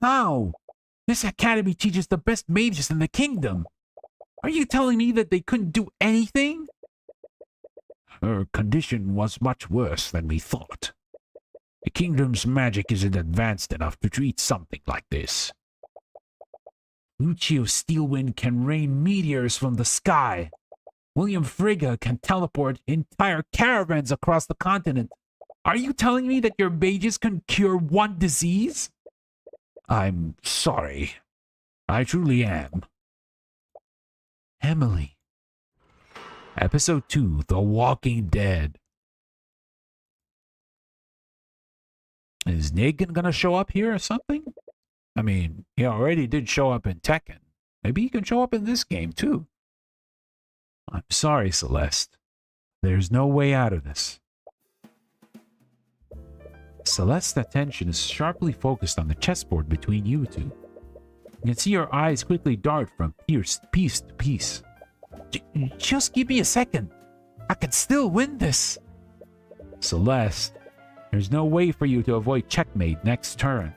How? This academy teaches the best mages in the kingdom. Are you telling me that they couldn't do anything? Her condition was much worse than we thought. The kingdom's magic isn't advanced enough to treat something like this. Lucio Steelwind can rain meteors from the sky. William Frigga can teleport entire caravans across the continent. Are you telling me that your mages can cure one disease? I'm sorry. I truly am. Emily. Episode 2, The Walking Dead. Is Negan gonna show up here or something? I mean, he already did show up in Tekken. Maybe he can show up in this game too. I'm sorry, Celeste. There's no way out of this. Celeste's attention is sharply focused on the chessboard between you two. You can see her eyes quickly dart from piece to piece. Just give me a second. I can still win this. Celeste, there's no way for you to avoid checkmate next turn.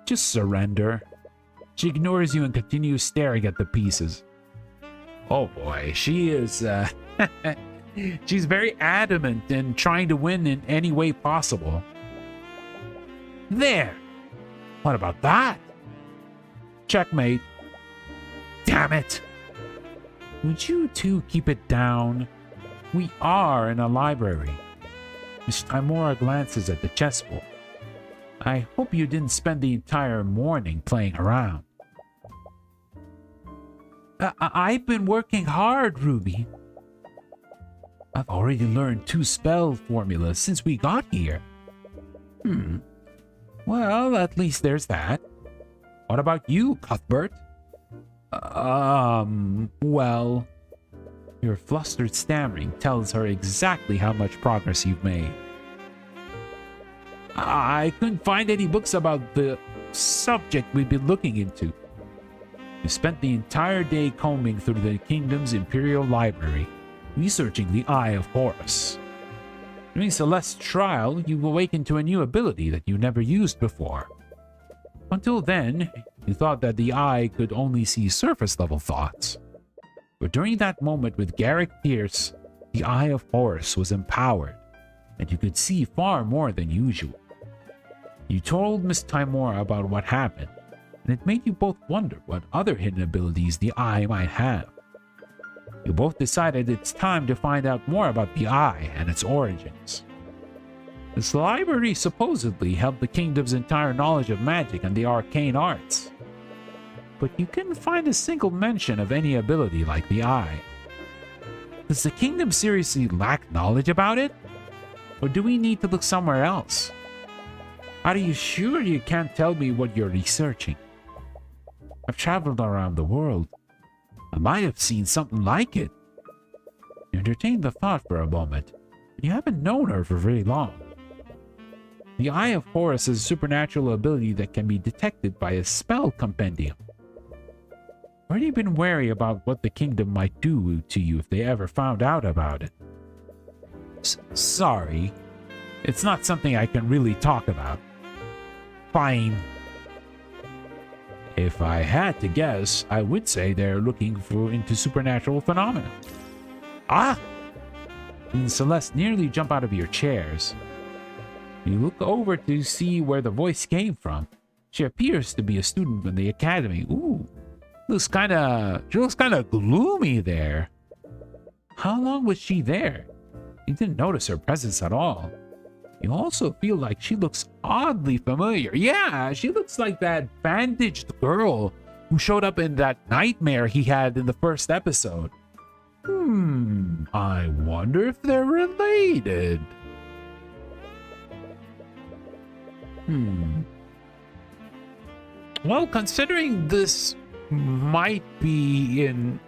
Just surrender. She ignores you and continues staring at the pieces. Oh boy, she is, she's very adamant in trying to win in any way possible. There! What about that? Checkmate. Damn it! Would you two keep it down? We are in a library. Miss Timora glances at the chessboard. I hope you didn't spend the entire morning playing around. I've been working hard, Ruby. I've already learned 2 spell formulas since we got here. Well, at least there's that. What about you, Cuthbert? Well... Your flustered stammering tells her exactly how much progress you've made. I couldn't find any books about the subject we've been looking into. You spent the entire day combing through the kingdom's imperial library, researching the Eye of Horus. During Celeste's trial, you awakened to a new ability that you never used before. Until then, you thought that the Eye could only see surface-level thoughts. But during that moment with Garrick Pierce, the Eye of Horus was empowered, and you could see far more than usual. You told Miss Timora about what happened, and it made you both wonder what other hidden abilities the Eye might have. You both decided it's time to find out more about the Eye and its origins. This library supposedly held the kingdom's entire knowledge of magic and the arcane arts, but you couldn't find a single mention of any ability like the Eye. Does the kingdom seriously lack knowledge about it? Or do we need to look somewhere else? Are you sure you can't tell me what you're researching? I've traveled around the world. I might have seen something like it. You entertained the thought for a moment, but you haven't known her for very long. The Eye of Horus is a supernatural ability that can be detected by a spell compendium. I've already been wary about what the kingdom might do to you if they ever found out about it. Sorry. It's not something I can really talk about. Fine. If I had to guess, I would say they're looking into supernatural phenomena. Ah! You and Celeste nearly jump out of your chairs. You look over to see where the voice came from. She appears to be a student in the academy. Ooh. She looks kind of gloomy there. How long was she there? You didn't notice her presence at all. You also feel like she looks oddly familiar. Yeah, she looks like that bandaged girl who showed up in that nightmare he had in the first episode. I wonder if they're related. Well, considering this might be in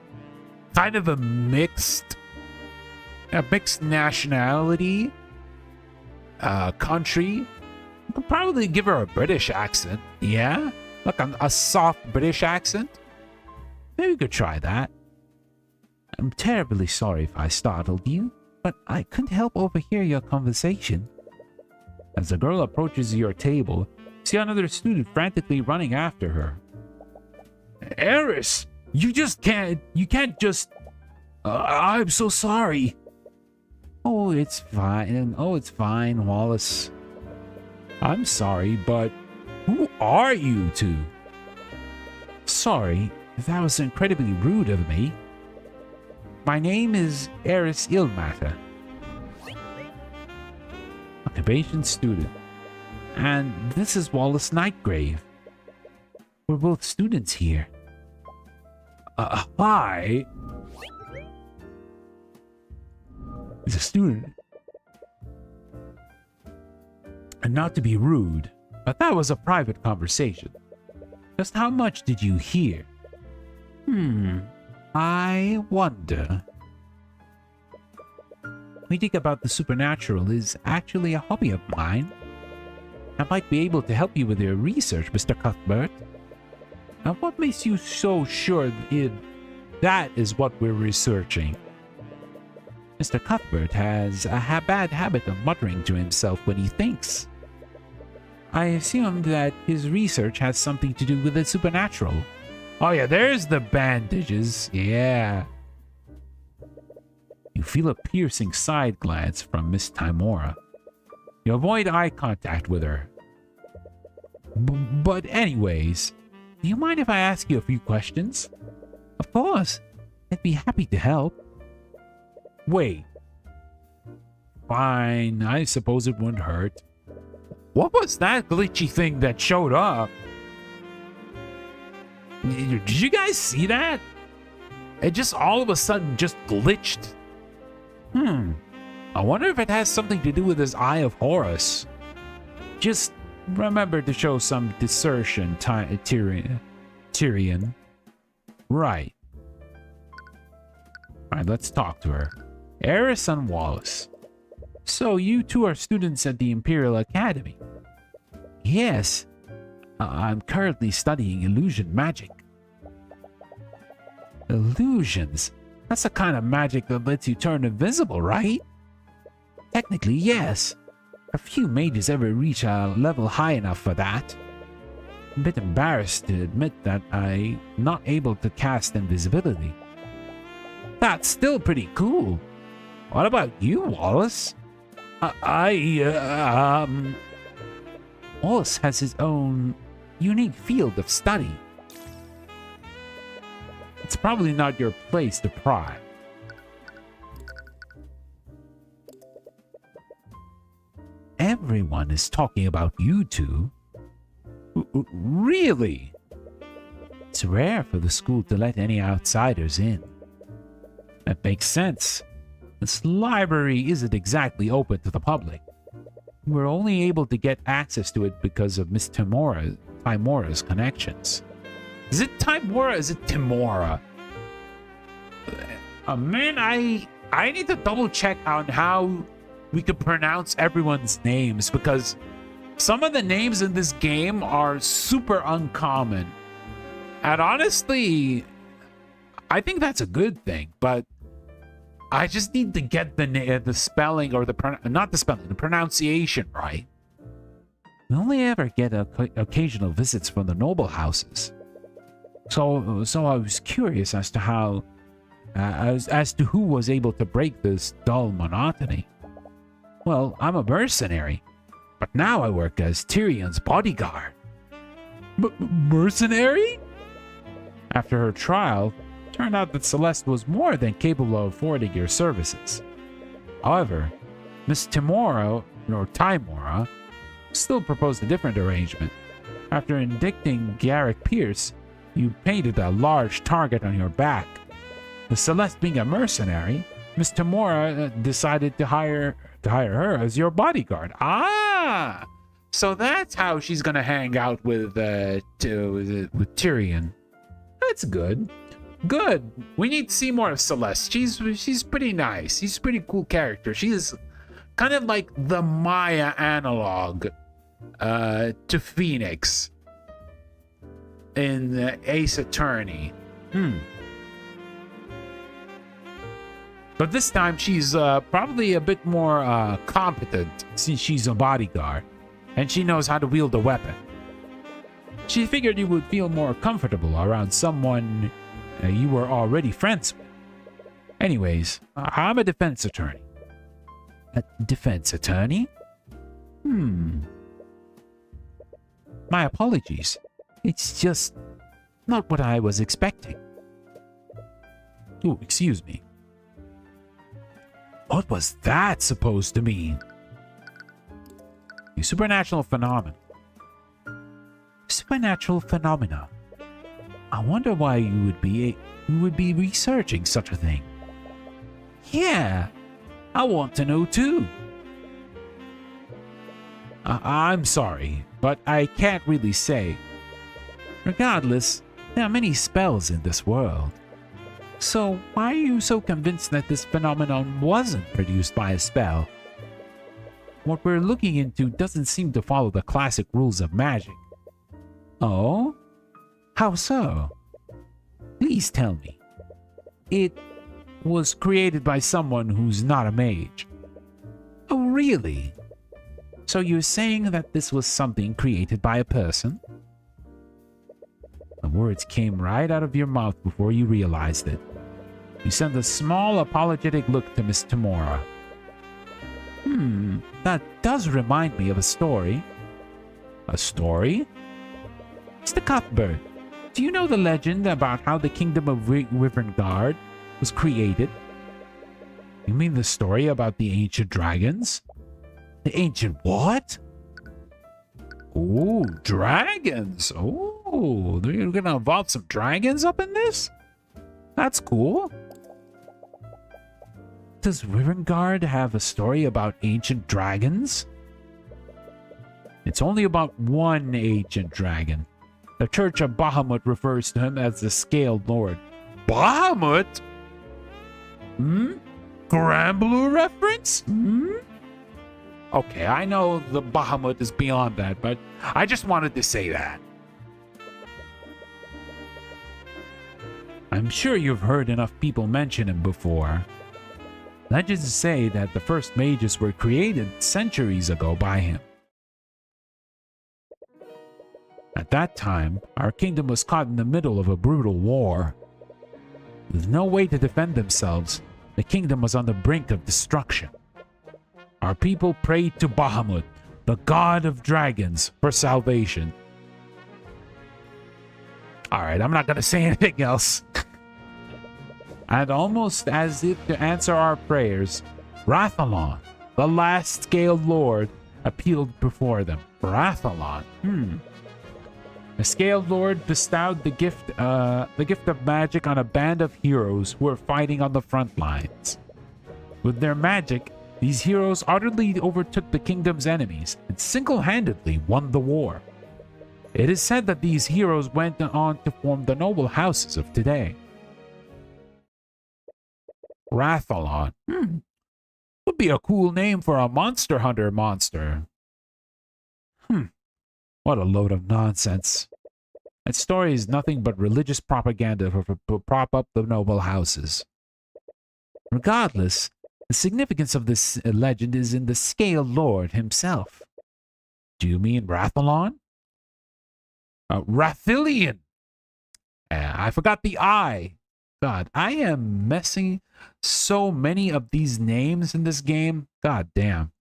kind of a mixed nationality country, you could probably give her a British accent. Yeah, like a soft British accent. Maybe we could try that. I'm terribly sorry if I startled you, but I couldn't help overhear your conversation. As the girl approaches your table, you see another student frantically running after her. Eris, you can't just... I'm so sorry. Oh, it's fine, Wallace. I'm sorry, but who are you two? Sorry, that was incredibly rude of me. My name is Eris Ilmatter. Occupation student. And this is Wallace Nightgrave. We're both students here. Hi. He's a student. And not to be rude, but that was a private conversation. Just how much did you hear? I wonder. Reading about the supernatural is actually a hobby of mine. I might be able to help you with your research, Mr. Cuthbert. Now, what makes you so sure that is what we're researching? Mr. Cuthbert has a bad habit of muttering to himself when he thinks. I assumed that his research has something to do with the supernatural. Oh yeah, there's the bandages. Yeah. You feel a piercing side glance from Miss Timora. You avoid eye contact with her. But anyways, do you mind if I ask you a few questions? Of course. I'd be happy to help. Wait. Fine, I suppose it wouldn't hurt. What was that glitchy thing that showed up? Did you guys see that? It just all of a sudden just glitched. I wonder if it has something to do with his Eye of Horus. Just remember to show some discretion, Tyrion. Right. Alright, let's talk to her. Eris and Wallace. So you two are students at the Imperial Academy? Yes. I'm currently studying illusion magic. Illusions? That's the kind of magic that lets you turn invisible, right? Technically, yes. A few mages ever reach a level high enough for that. I'm a bit embarrassed to admit that I'm not able to cast invisibility. That's still pretty cool. What about you, Wallace? Wallace has his own unique field of study. It's probably not your place to pry. Everyone is talking about you two. Really? It's rare for the school to let any outsiders in. That makes sense. This library isn't exactly open to the public. We're only able to get access to it because of Miss Timora's connections. Is it Timora? Is it Timora? Man, I need to double check on how we could pronounce everyone's names, because some of the names in this game are super uncommon. And honestly, I think that's a good thing, but I just need to get the spelling or the pronunciation right. We only ever get occasional visits from the noble houses. So I was curious as to how, as to who was able to break this dull monotony. Well, I'm a mercenary, but now I work as Tyrion's bodyguard. Mercenary? After her trial, it turned out that Celeste was more than capable of affording your services. However, Miss Timora still proposed a different arrangement. After indicting Garrick Pierce, you painted a large target on your back. With Celeste being a mercenary, Miss Timora decided to hire her as your bodyguard. Ah, so that's how she's gonna hang out with Tyrion. That's good. Good. We need to see more of Celeste. She's pretty nice. She's a pretty cool character. She's kind of like the Maya analog to Phoenix in Ace Attorney. But this time she's probably a bit more competent, since she's a bodyguard and she knows how to wield a weapon. She figured you would feel more comfortable around someone you were already friends with. Anyways, I'm a defense attorney. A defense attorney? My apologies. It's just not what I was expecting. Oh, excuse me. What was that supposed to mean? A supernatural phenomenon. Supernatural phenomena. I wonder why you would be researching such a thing. Yeah, I want to know too. I'm sorry, but I can't really say. Regardless, there are many spells in this world. So why are you so convinced that this phenomenon wasn't produced by a spell? What we're looking into doesn't seem to follow the classic rules of magic. Oh? How so? Please tell me. It was created by someone who's not a mage. Oh, really? So you're saying that this was something created by a person? The words came right out of your mouth before you realized it. You sent a small apologetic look to Miss Timora. That does remind me of a story. A story? Mr. Cuthbert, do you know the legend about how the kingdom of Wyverngard was created? You mean the story about the ancient dragons? The ancient what? Oh, dragons. Oh, they're gonna involve some dragons up in this? That's cool. Does Wyverngard have a story about ancient dragons? It's only about one ancient dragon. The Church of Bahamut refers to him as the Scaled Lord. Bahamut? Granblue reference? Okay, I know the Bahamut is beyond that, but I just wanted to say that. I'm sure you've heard enough people mention him before. Legends say that the first mages were created centuries ago by him. At that time, our kingdom was caught in the middle of a brutal war. With no way to defend themselves, the kingdom was on the brink of destruction. Our people prayed to Bahamut, the god of dragons, for salvation. Alright, I'm not gonna say anything else. And almost as if to answer our prayers, Rathalon, the last Scaled Lord, appealed before them. Rathalon? The Scaled Lord bestowed the gift of magic on a band of heroes who were fighting on the front lines. With their magic, these heroes utterly overtook the kingdom's enemies and single-handedly won the war. It is said that these heroes went on to form the noble houses of today. Rathalon. Would be a cool name for a monster hunter monster. What a load of nonsense. That story is nothing but religious propaganda to prop up the noble houses. Regardless, the significance of this legend is in the Scaled Lord himself. Do you mean Rathalon? Rathilion! I forgot the I. God, I am messing so many of these names in this game. God damn.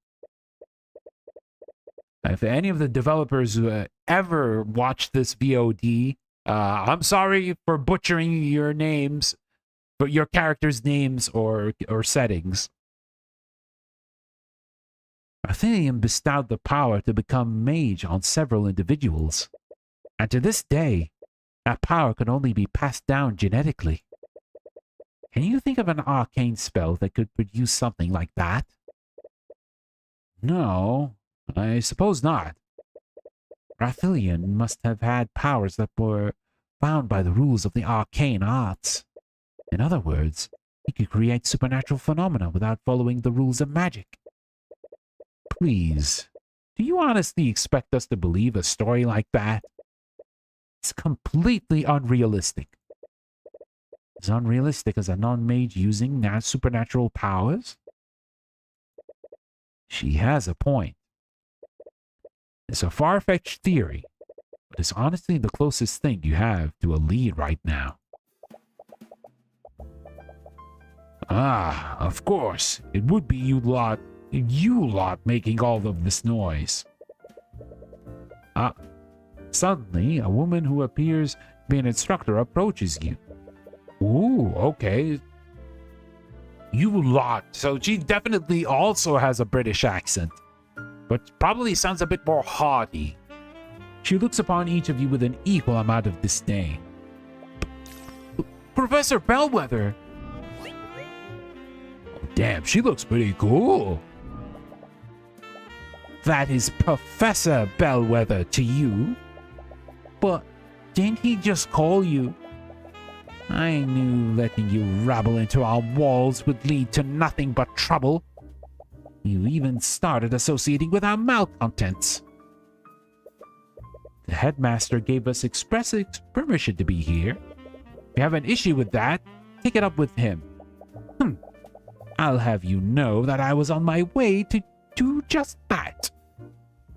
If any of the developers ever watch this VOD, I'm sorry for butchering your names, but your characters' names or settings. Athenium bestowed the power to become mage on several individuals, and to this day, that power can only be passed down genetically. Can you think of an arcane spell that could produce something like that? No, I suppose not. Rathilion must have had powers that were bound by the rules of the arcane arts. In other words, he could create supernatural phenomena without following the rules of magic. Please, do you honestly expect us to believe a story like that? It's completely unrealistic. As unrealistic as a non-mage using supernatural powers? She has a point. It's a far-fetched theory, but it's honestly the closest thing you have to a lead right now. Ah, of course, it would be you lot making all of this noise. Suddenly, a woman who appears to be an instructor approaches you. Ooh, okay. You lot. So she definitely also has a British accent, but probably sounds a bit more haughty. She looks upon each of you with an equal amount of disdain. Professor Bellwether! Oh, damn, she looks pretty cool. That is Professor Bellwether to you. But didn't he just call you? I knew letting you rabble into our walls would lead to nothing but trouble. You even started associating with our malcontents. The headmaster gave us express permission to be here. If you have an issue with that, take it up with him. I'll have you know that I was on my way to do just that.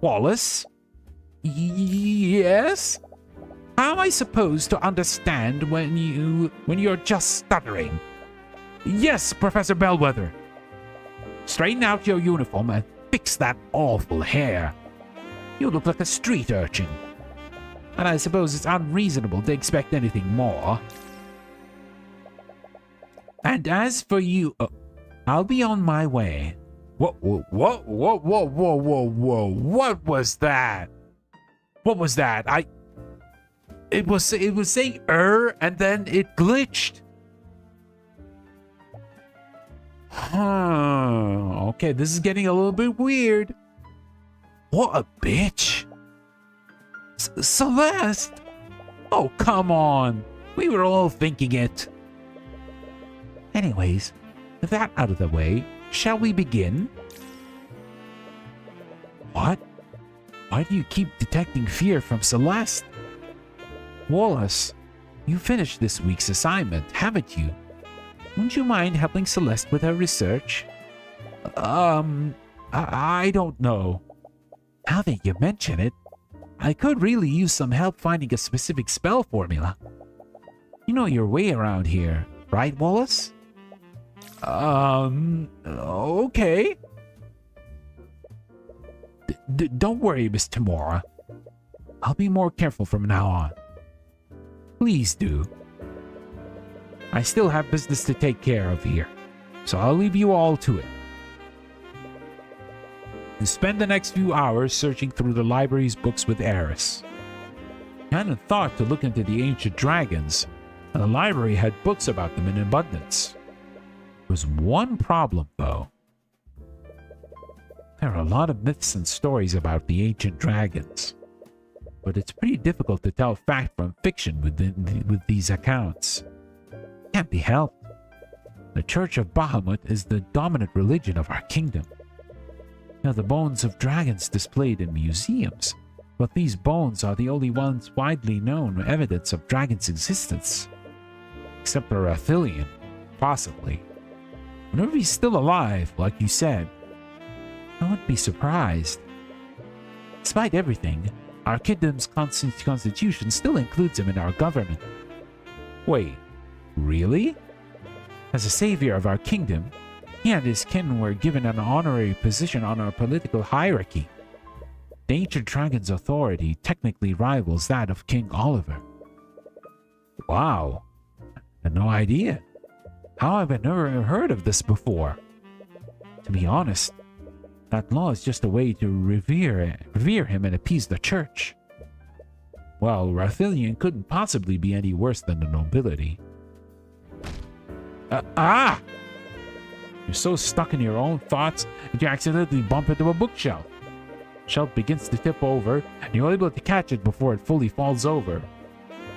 Wallace? Yes? How am I supposed to understand when you're just stuttering? Yes, Professor Bellwether. Straighten out your uniform and fix that awful hair. You look like a street urchin. and I suppose it's unreasonable to expect anything more. And as for you, I'll be on my way. What was that? What was that? It was saying and then it glitched. Okay, this is getting a little bit weird. What a bitch. Celeste! Oh, come on. We were all thinking it. Anyways, with that out of the way, shall we begin? What? Why do you keep detecting fear from Celeste? Wallace, you finished this week's assignment, haven't you? Wouldn't you mind helping Celeste with her research? I don't know. Now that you mention it, I could really use some help finding a specific spell formula. You know your way around here, right, Wallace? Okay. Don't worry, Miss Tamora. I'll be more careful from now on. Please do. I still have business to take care of here, so I'll leave you all to it. You spend the next few hours searching through the library's books with Eris. You hadn't thought to look into the ancient dragons, and the library had books about them in abundance. There was one problem, though. There are a lot of myths and stories about the ancient dragons, but it's pretty difficult to tell fact from fiction with these accounts. Can't be helped. The Church of Bahamut is the dominant religion of our kingdom. Now, the bones of dragons displayed in museums, but these bones are the only ones widely known evidence of dragons' existence. Except for Rathilion, possibly. Whenever he's still alive, like you said, I wouldn't be surprised. Despite everything, our kingdom's constitution still includes him in our government. Wait, really? As a savior of our kingdom, he and his kin were given an honorary position on our political hierarchy. The ancient dragon's authority technically rivals that of King Oliver. Wow, I had no idea. How have I never heard of this before? To be honest, that law is just a way to revere him and appease the church. Well, Rathilion couldn't possibly be any worse than the nobility. You're so stuck in your own thoughts that you accidentally bump into a bookshelf. The shelf begins to tip over, and you're able to catch it before it fully falls over.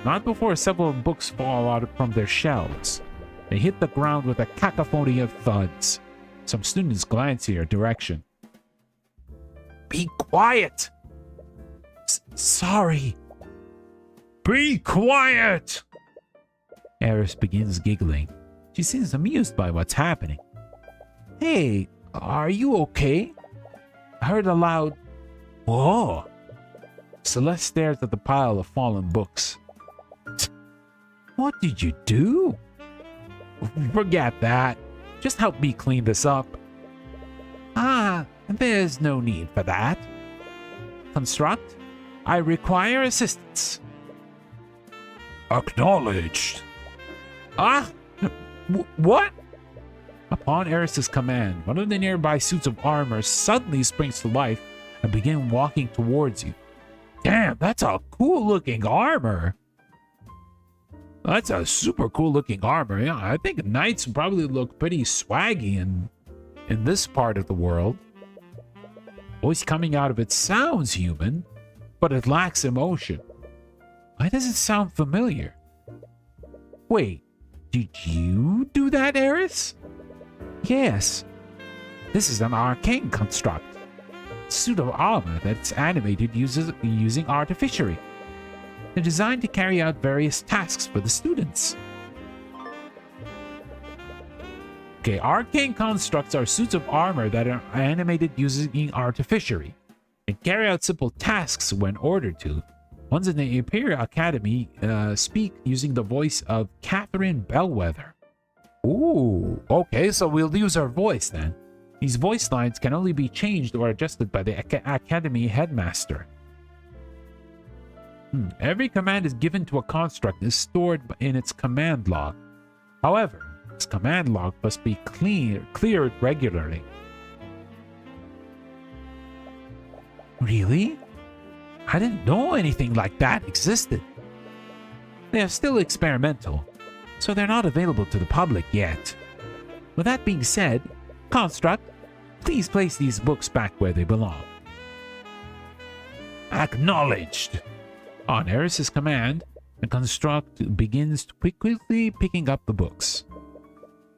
Not before several books fall out from their shelves. They hit the ground with a cacophony of thuds. Some students glance in your direction. Be quiet! Sorry. Be quiet! Eris begins giggling. She seems amused by what's happening. Hey, are you okay? I heard a loud, whoa. Celeste stares at the pile of fallen books. What did you do? Forget that. Just help me clean this up. There's no need for that. Construct, I require assistance. Acknowledged. What? Upon Eris's command, one of the nearby suits of armor suddenly springs to life and begins walking towards you. Damn, that's a cool-looking armor. That's a super cool-looking armor. Yeah, I think knights probably look pretty swaggy in this part of the world. Voice coming out of it sounds human, but it lacks emotion. Why does it sound familiar? Wait, did you do that, Eris? Yes. This is an arcane construct. Suit of armor that's animated using artificery. They're designed to carry out various tasks for the students. Okay, arcane constructs are suits of armor that are animated using artificery and carry out simple tasks when ordered to. Ones in the Imperial Academy speak using the voice of Catherine Bellwether. Ooh, okay, so we'll use her voice then. These voice lines can only be changed or adjusted by the Academy headmaster. Every command is given to a construct is stored in its command log. However, its command log must be cleared regularly. Really? I didn't know anything like that existed. They are still experimental, so they're not available to the public yet. With that being said, Construct, please place these books back where they belong. Acknowledged. On Eris's command, the Construct begins quickly picking up the books.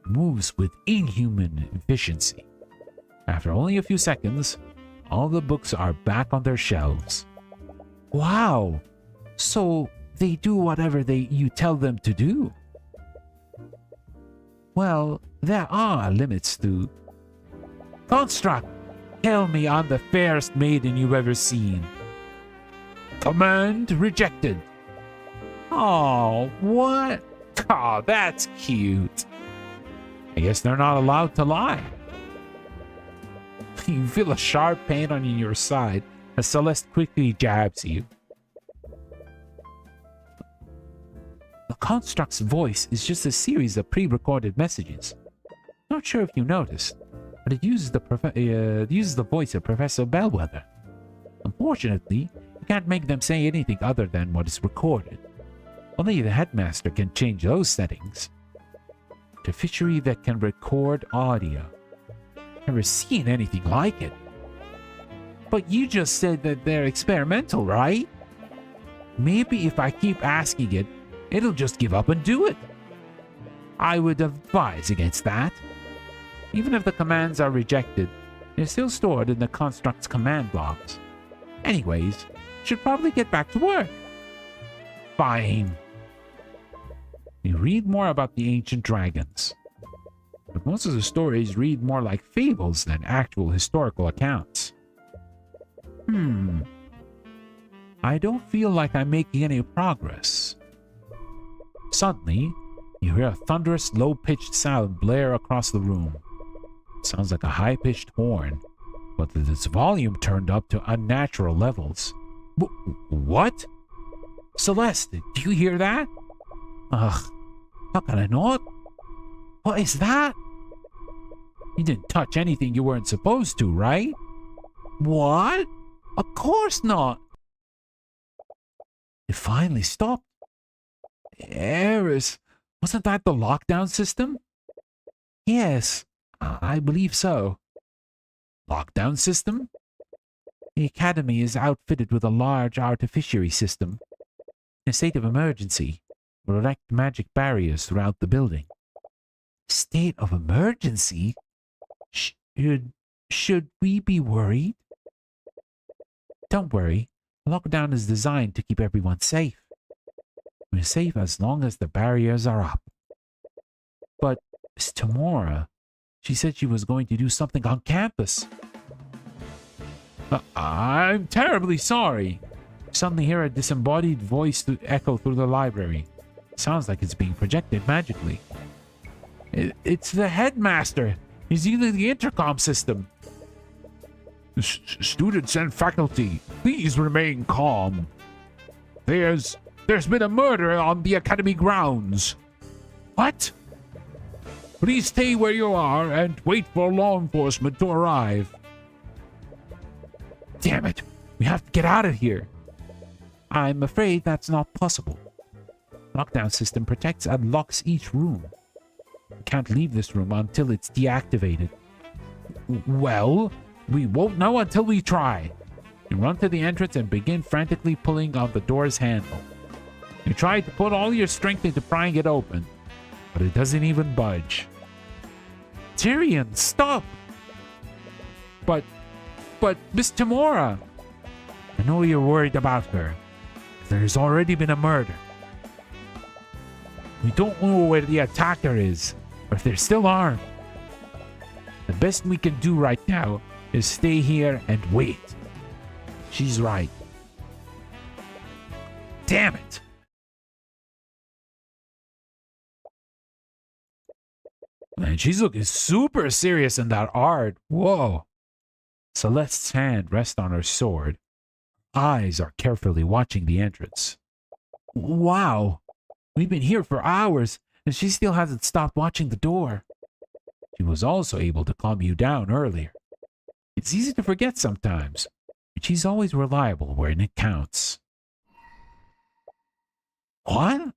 Moves with inhuman efficiency. After only a few seconds, all the books are back on their shelves. Wow! So they do whatever you tell them to do. Well, there are limits to... Construct, tell me I'm the fairest maiden you've ever seen. Command rejected. Oh, what? Oh, that's cute. I guess they're not allowed to lie. You feel a sharp pain on your side as Celeste quickly jabs you. The Construct's voice is just a series of pre-recorded messages. Not sure if you noticed, but it uses the voice of Professor Bellwether. Unfortunately, you can't make them say anything other than what is recorded. Only the headmaster can change those settings. Artificiary that can record audio. Never seen anything like it. But you just said that they're experimental, right? Maybe if I keep asking it, it'll just give up and do it. I would advise against that. Even if the commands are rejected, they're still stored in the Construct's command logs. Anyways, should probably get back to work. Fine. You read more about the ancient dragons. But most of the stories read more like fables than actual historical accounts. I don't feel like I'm making any progress. Suddenly, you hear a thunderous, low-pitched sound blare across the room. It sounds like a high-pitched horn, but with its volume turned up to unnatural levels. What? Celeste, do you hear that? Ugh, how can I not? What is that? You didn't touch anything you weren't supposed to, right? What? Of course not. It finally stopped. Eris, wasn't that the lockdown system? Yes, I believe so. Lockdown system? The Academy is outfitted with a large artificiary system. In a state of emergency, will erect magic barriers throughout the building. State of emergency? Should we be worried? Don't worry. Lockdown is designed to keep everyone safe. We're safe as long as the barriers are up. But Miss Tamora, she said she was going to do something on campus. I'm terribly sorry. Suddenly hear a disembodied voice echo through the library. Sounds like it's being projected magically. It's the headmaster. He's using the intercom system. Students and faculty, please remain calm. There's been a murder on the Academy grounds. What? Please stay where you are and wait for law enforcement to arrive. Damn it, we have to get out of here. I'm afraid that's not possible. Lockdown system protects and locks each room. We can't leave this room until it's deactivated. Well, we won't know until we try. You run to the entrance and begin frantically pulling on the door's handle. You try to put all your strength into prying it open, but it doesn't even budge. Tyrion, stop! But Miss Tamora! I know you're worried about her. There's already been a murder. We don't know where the attacker is, or if they're still armed. The best we can do right now is stay here and wait. She's right. Damn it! Man, she's looking super serious in that art. Whoa. Celeste's hand rests on her sword. eyes are carefully watching the entrance. Wow, we've been here for hours, and she still hasn't stopped watching the door. She was also able to calm you down earlier. It's easy to forget sometimes, but she's always reliable when it counts. What?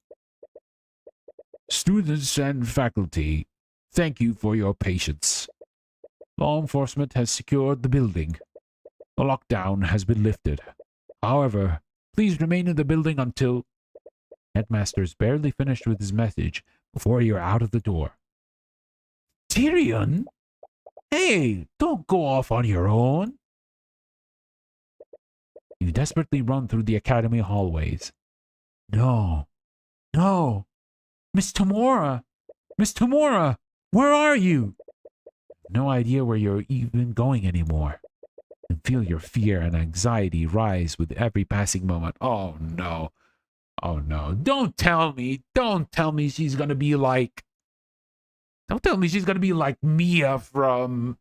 Students and faculty, thank you for your patience. Law enforcement has secured the building. The lockdown has been lifted. However, please remain in the building until... Headmaster's barely finished with his message before you're out of the door. Tyrion? Hey, don't go off on your own. You desperately run through the academy hallways. No. Miss Tamora! Miss Tamora! Where are you? No idea where you're even going anymore. And feel your fear and anxiety rise with every passing moment. Oh no. Oh no. Don't tell me she's gonna be like... Don't tell me she's gonna be like Mia from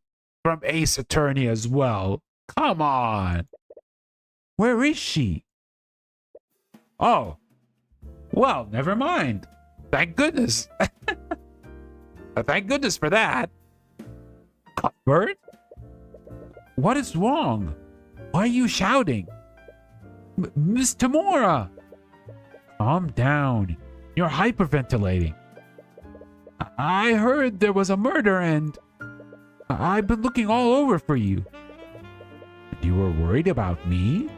Ace Attorney as well. Come on. Where is she? Oh. Well, never mind. Thank goodness. Thank goodness for that. Cuthbert? What is wrong? Why are you shouting? Miss Tamora! Calm down. You're hyperventilating. I heard there was a murder and I've been looking all over for you. You were worried about me?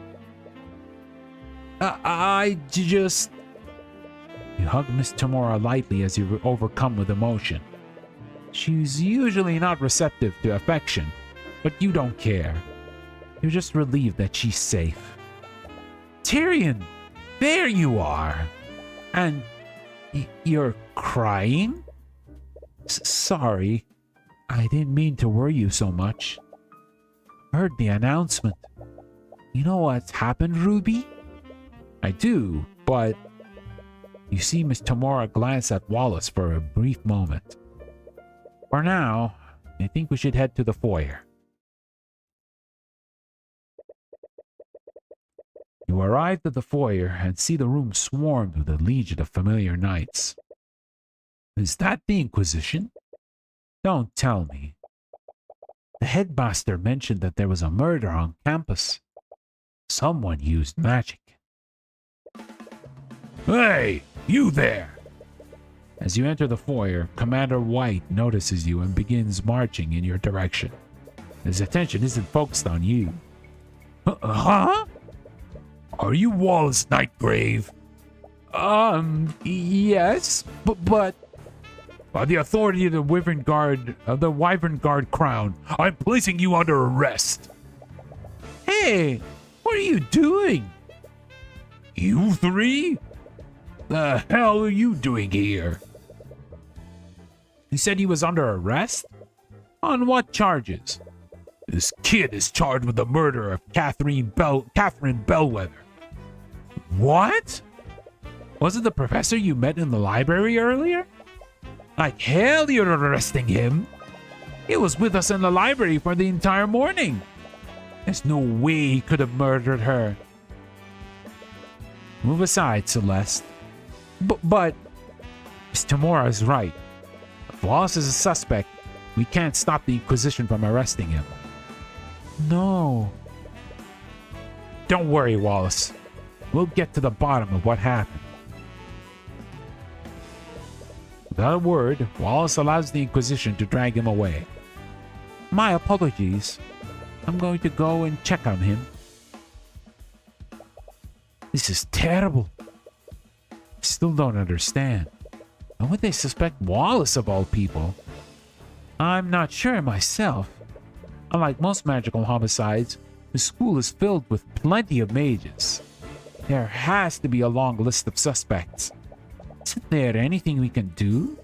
I just... You hug Miss Tamora lightly as you overcome with emotion. She's usually not receptive to affection, but you don't care. You're just relieved that she's safe. Tyrion, there you are. And you're crying? Sorry, I didn't mean to worry you so much. Heard the announcement. You know what's happened, Ruby? I do, but... You see Miss Tamora glance at Wallace for a brief moment. For now, I think we should head to the foyer. You arrive at the foyer and see the room swarmed with a legion of familiar knights. Is that the Inquisition? Don't tell me. The headmaster mentioned that there was a murder on campus. Someone used magic. Hey, you there! As you enter the foyer, Commander White notices you and begins marching in your direction. His attention isn't focused on you. Huh? Are you Wallace Nightgrave? Yes, but... By the authority of the Wyvern Guard Crown, I'm placing you under arrest. Hey, what are you doing? You three? The hell are you doing here? He said he was under arrest? On what charges? This kid is charged with the murder of Catherine Bellwether. What? Was it the professor you met in the library earlier? Like hell you're arresting him. He was with us in the library for the entire morning. There's no way he could have murdered her. Move aside, Celeste. But Miss Tamora is right. If Wallace is a suspect, we can't stop the Inquisition from arresting him. No. Don't worry, Wallace. We'll get to the bottom of what happened. Without a word, Wallace allows the Inquisition to drag him away. My apologies. I'm going to go and check on him. This is terrible. I still don't understand. Why would they suspect Wallace of all people? I'm not sure myself. Unlike most magical homicides, the school is filled with plenty of mages. There has to be a long list of suspects. Isn't there anything we can do?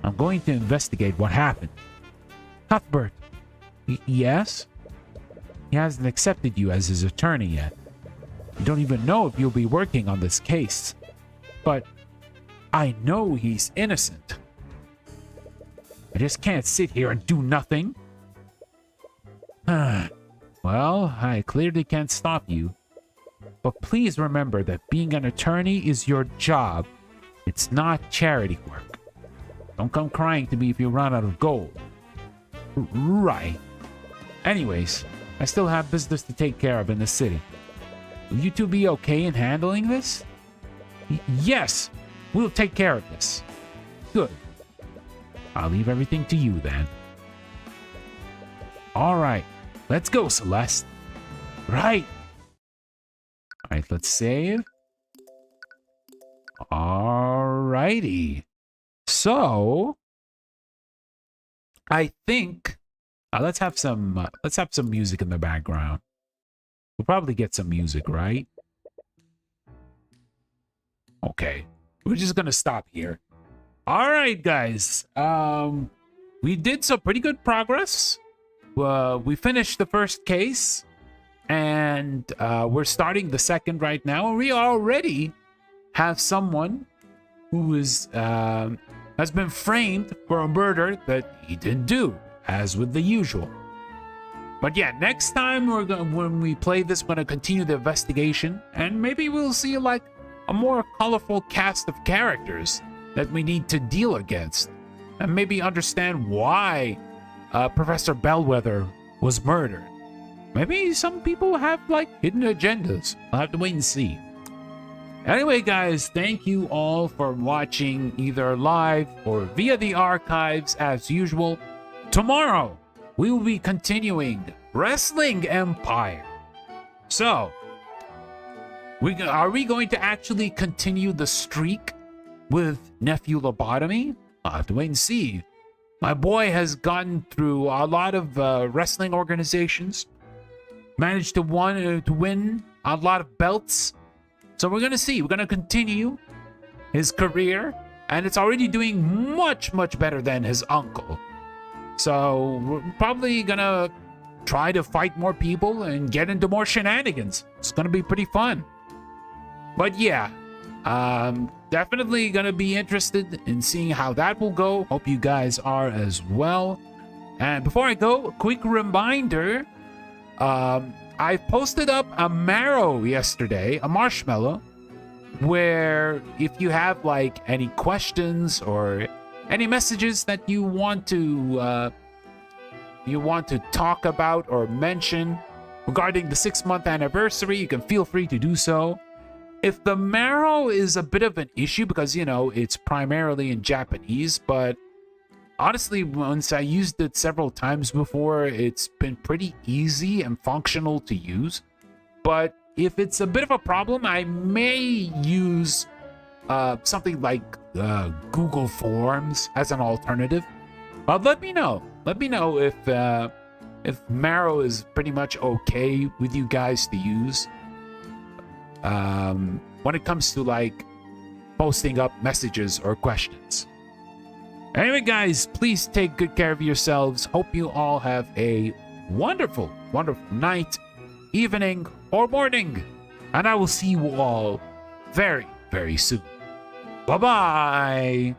I'm going to investigate what happened. Cuthbert. Yes? He hasn't accepted you as his attorney yet. You don't even know if you'll be working on this case. But I know he's innocent. I just can't sit here and do nothing. Well, Well, I clearly can't stop you. But please remember that being an attorney is your job. It's not charity work. Don't come crying to me if you run out of gold. Right. Anyways, I still have business to take care of in the city. Will you two be okay in handling this? Yes, we'll take care of this. Good. I'll leave everything to you then. All right, let's go, Celeste. Right. All right, let's save. Alrighty. So, I think let's have some music in the background. We'll probably get some music, right? Okay, we're just gonna stop here. All right, guys. We did some pretty good progress. We finished the first case, and we're starting the second right now. And we already have someone who is has been framed for a murder that he didn't do, as with the usual. But yeah, next time when we play this, we're gonna continue the investigation, and maybe we'll see like a more colorful cast of characters that we need to deal against, and maybe understand why Professor Bellwether was murdered. Maybe some people have like hidden agendas. I'll have to wait and see. Anyway, guys, thank you all for watching either live or via the archives as usual. Tomorrow, we will be continuing Wrestling Empire. So, are we going to actually continue the streak with Nephew Lobotomy? I'll have to wait and see. My boy has gone through a lot of wrestling organizations, managed to win a lot of belts. So we're gonna see. We're gonna continue his career, and it's already doing much, much better than his uncle. So we're probably gonna try to fight more people and get into more shenanigans. It's gonna be pretty fun. But yeah, definitely gonna be interested in seeing how that will go. Hope you guys are as well. And before I go, a quick reminder. I posted up a marrow yesterday, a marshmallow, where if you have like any questions or any messages that you want to talk about or mention regarding the 6-month anniversary, you can feel free to do so. If the marrow is a bit of an issue because, you know, it's primarily in Japanese, but honestly, once I used it several times before, it's been pretty easy and functional to use. But if it's a bit of a problem, I may use something like Google Forms as an alternative. But let me know. Let me know if Marrow is pretty much okay with you guys to use when it comes to like posting up messages or questions. Anyway, guys, please take good care of yourselves. Hope you all have a wonderful, wonderful night, evening, or morning. And I will see you all very, very soon. Bye-bye.